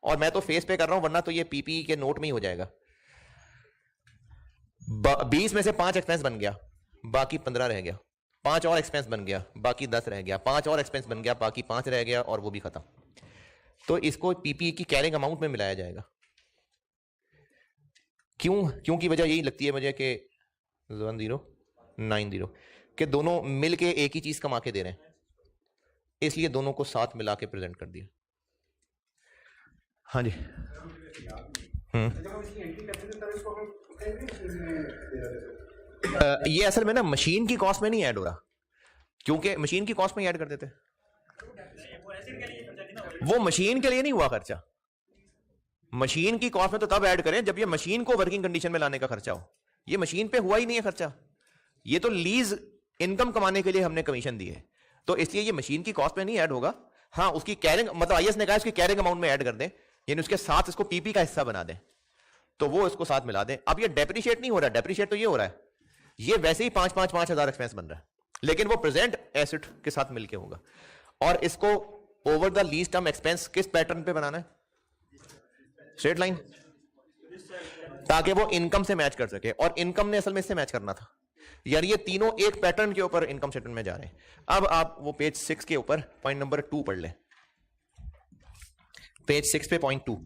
और मैं तो फेस पे कर रहा हूं, वरना तो ये पीपीई के नोट में ही हो जाएगा। 20 में से 5 एक्सपेंस बन गया, बाकी 15 रह गया। 5 और एक्सपेंस बन गया, बाकी 10 रह गया। 5 और एक्सपेंस बन गया, बाकी 5 रह गया, और वो भी खत्म। तो इसको पीपीई की कैरिंग अमाउंट में मिलाया जाएगा। क्यों की वजह यही लगती है मुझे कि 1090 कि दोनों मिलके एक ही चीज कमा के दे रहे हैं, इसलिए दोनों को साथ मिला के प्रेजेंट कर दिया। हाँ जी। ये असल में ना मशीन की कॉस्ट में नहीं ऐड हो रहा, क्योंकि मशीन की कॉस्ट में ऐड कर देते। वो मशीन के लिए नहीं हुआ खर्चा। मशीन की कॉस्ट में तो तब ऐड करें जब ये मशीन को वर्किंग कंडीशन में लाने का खर्चा हो। ये मशीन पे हुआ ही नहीं है खर्चा, ये तो लीज इनकम कमाने के लिए हमने कमीशन दी है, तो इसलिए ये मशीन की कॉस्ट में नहीं ऐड होगा। हाँ, उसकी कैरिंग, मतलब आईएएस ने कहा उसकी कैरिंग अमाउंट में ऐड कर दें, यानी उसके साथ इसको पीपी का हिस्सा बना दें, तो वो इसको साथ मिला दें। अब ये डेप्रिशिएट नहीं हो रहा, डेप्रिशिएट तो ये हो रहा है, ये वैसे ही 5,000 एक्सपेंस बन रहा है, लेकिन वो प्रेजेंट एसेट के साथ मिलके होगा। और इसको over the lease term expense किस पैटर्न पे बनाना है? स्ट्रेट लाइन, ताकि वो इनकम से मैच कर सके। और इनकम ने असल में इससे मैच करना था, यानी ये तीनों एक पैटर्न के ऊपर इनकम स्टेटमेंट में जा रहे हैं। अब आप वो पेज 6 के ऊपर पॉइंट नंबर 2 पढ़ लें। पेज 6 पे पॉइंट 2।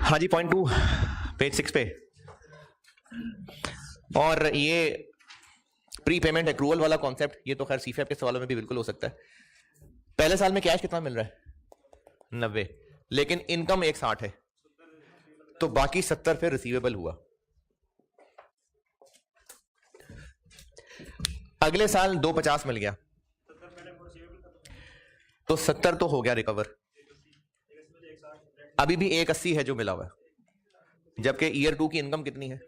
हाँ जी, पॉइंट 2 पेज 6 पे। और ये प्री पेमेंट एक्रूवल वाला कॉन्सेप्ट, ये तो खैर सीफेप के सवालों में भी बिल्कुल हो सकता है। पहले साल में कैश कितना मिल रहा है? 90, लेकिन इनकम 160 है, तो बाकी 70 फिर रिसीवेबल हुआ। अगले साल 250 मिल गया, तो 70 तो हो गया रिकवर। अभी भी 180 है जो मिला हुआ है, जबकि ईयर 2 की इनकम कितनी है,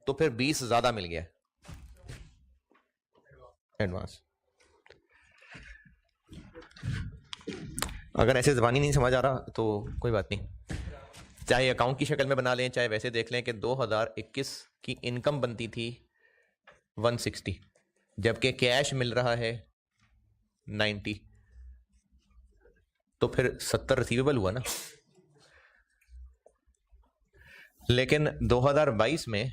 तो फिर 20 ज्यादा मिल गया एडवांस। अगर ऐसे ज़बानी नहीं समझ आ रहा तो कोई बात नहीं, चाहे अकाउंट की शक्ल में बना लें चाहे वैसे देख लें कि 2021 की इनकम बनती थी 160, जबकि कैश मिल रहा है 90, तो फिर 70 रिसीवेबल हुआ ना। लेकिन 2022 में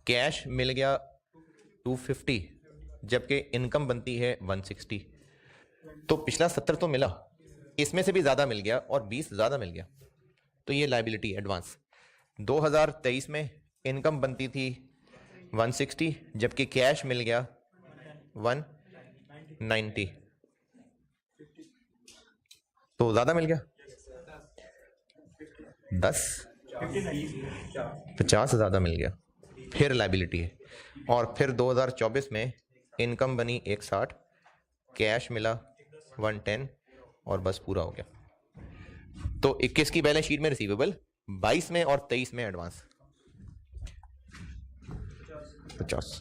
कैश मिल गया 250, जबकि इनकम बनती है 160, तो पिछला 70 तो मिला, इसमें से भी ज़्यादा मिल गया और 20 ज़्यादा मिल गया, तो ये लायबिलिटी एडवांस। 2023 में इनकम बनती थी 160, जबकि कैश मिल गया 190, तो ज़्यादा मिल गया 50 ज़्यादा मिल गया, फिर लायबिलिटी है। और फिर 2024 में इनकम बनी 160, कैश मिला 110 और बस पूरा हो गया। तो 21 की बैलेंस शीट में रिसीवेबल, 22 में और 23 में एडवांस 50।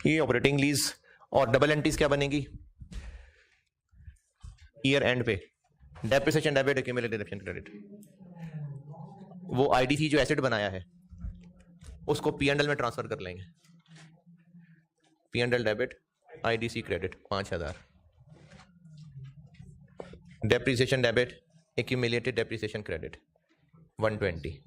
ये ऑपरेटिंग लीज और डबल एंट्रीज क्या बनेगी ईयर एंड पे, depreciation debit accumulated deduction credit. वो आईडीसी जो एसेट बनाया है उसको पी&एल में ट्रांसफर कर लेंगे, P and L debit IDC credit 5000, depreciation debit accumulated depreciation credit 120।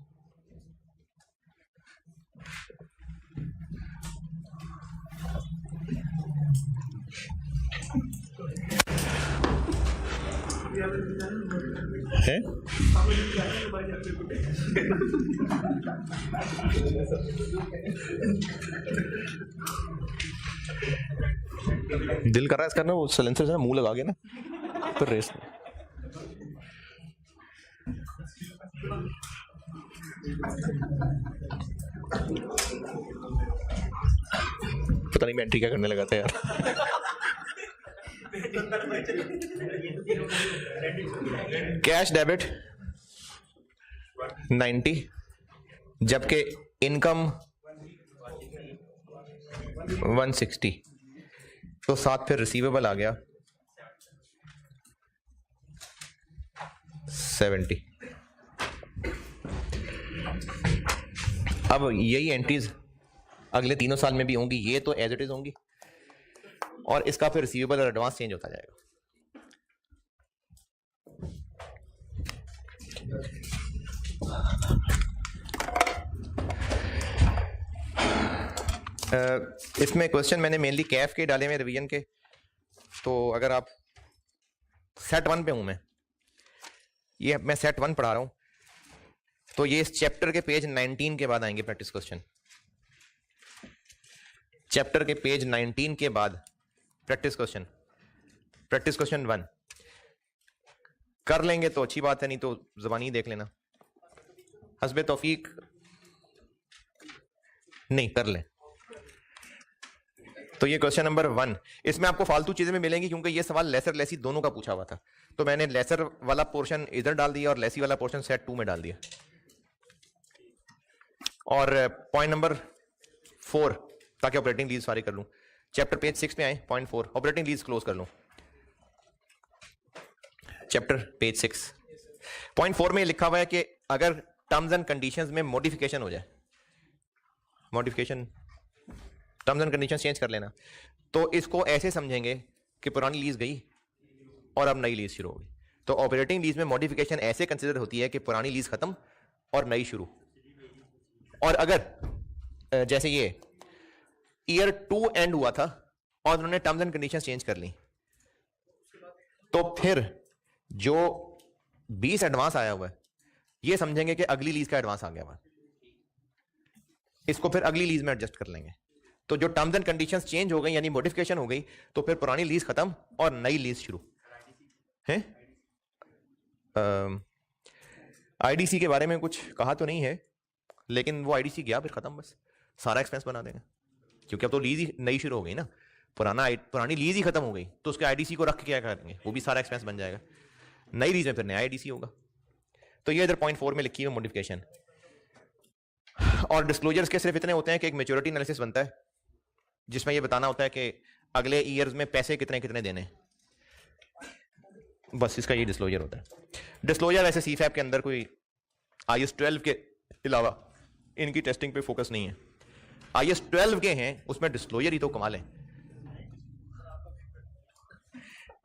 है दिल कर रहा है इसका ना, वो सिलेंसर से ना मुंह लगा के ना तो रेस। पता नहीं मैं एंट्री क्या करने लगा था यार। कैश डेबिट 90, जबकि इनकम 160, तो साथ फिर रिसीवेबल आ गया 70। अब यही एंट्रीज अगले 3 साल में भी होंगी, ये तो एज इट इज होंगी, और इसका फिर रिसीवेबल और एडवांस चेंज होता जाएगा। इसमें क्वेश्चन मैंने मेनली कैफ के डाले में रिवीजन के, तो अगर आप सेट 1 पे हूं मैं सेट 1 पढ़ा रहा हूं, तो ये इस चैप्टर के पेज 19 के बाद आएंगे प्रैक्टिस क्वेश्चन। चैप्टर के पेज 19 के बाद प्रैक्टिस क्वेश्चन 1 कर लेंगे तो अच्छी बात है, नहीं तो ज़बानी देख लेना, हस्बे तौफीक नहीं कर लें। तो ये क्वेश्चन नंबर 1, इसमें आपको फालतू चीजें भी मिलेंगी क्योंकि ये सवाल लेसर लेसी दोनों का पूछा हुआ था, तो मैंने लेसर वाला पोर्शन इधर डाल दिया और लेसी वाला पोर्शन सेट 2 में डाल दिया। और पॉइंट नंबर 4, ताकि ऑपरेटिंग लीज सारी कर लूं, चैप्टर पेज 6 पे आए, पॉइंट 4 ऑपरेटिंग लीज क्लोज कर लूं। चैप्टर पेज 6 पॉइंट 4 में लिखा हुआ है कि अगर टर्म्स एंड कंडीशंस में मॉडिफिकेशन हो जाए, टर्म्स एंड कंडीशंस चेंज कर लेना, तो इसको ऐसे समझेंगे कि पुरानी लीज गई और अब नई लीज शुरू हो गई। तो ऑपरेटिंग लीज में मॉडिफिकेशन ऐसे कंसिडर होती है कि पुरानी लीज खत्म और नई शुरू। और अगर जैसे ये ईयर 2 एंड हुआ था और उन्होंने टर्म्स एंड कंडीशंस चेंज कर ली, तो फिर जो 20 एडवांस आया हुआ है ये समझेंगे कि अगली लीज का एडवांस आ गया हुआ, इसको फिर अगली लीज में एडजस्ट कर लेंगे। तो जो टर्म्स एंड कंडीशंस चेंज हो गई यानी मॉडिफिकेशन हो गई, तो फिर पुरानी लीज खत्म और नई लीज शुरू है। आईडीसी के बारे में कुछ कहा तो नहीं है, लेकिन वो आईडीसी गया फिर खत्म, बस सारा एक्सपेंस बना देंगे, क्योंकि अब तो लीज ही नई शुरू हो गई ना, पुरानी लीज ही खत्म हो गई, तो उसके आईडीसी को रख के क्या करेंगे, वो भी सारा एक्सपेंस बन जाएगा। नई लीज में फिर नया आईडीसी होगा। तो ये इधर पॉइंट 4 में लिखी हुई मॉडिफिकेशन। और डिस्क्लोजर्स के सिर्फ इतने होते हैं कि एक मैच्योरिटी एनालिसिस बनता है जिसमें ये बताना होता है कि अगले ईयर्स में पैसे कितने कितने देने, बस इसका ये डिस्क्लोजर होता है। डिस्क्लोजर वैसे सीफैप के अंदर कोई IS 12 के अलावा इनकी टेस्टिंग पे फोकस नहीं है। IS 12 के हैं उसमें डिस्क्लोजर ही तो कमाल है।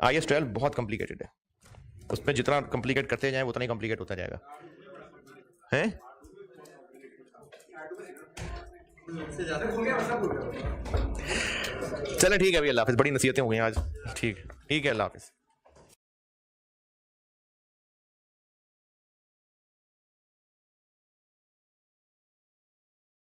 IS 12 बहुत कॉम्प्लिकेटेड है, उसमें जितना कॉम्प्लिकेट करते जाएं उतना ही कॉम्प्लिकेट होता जाएगा हैं। चलें ठीक है अभी, अल्लाह हाफिज़। बड़ी नसीहतें हो गई आज। ठीक है, अल्लाह हाफिज़।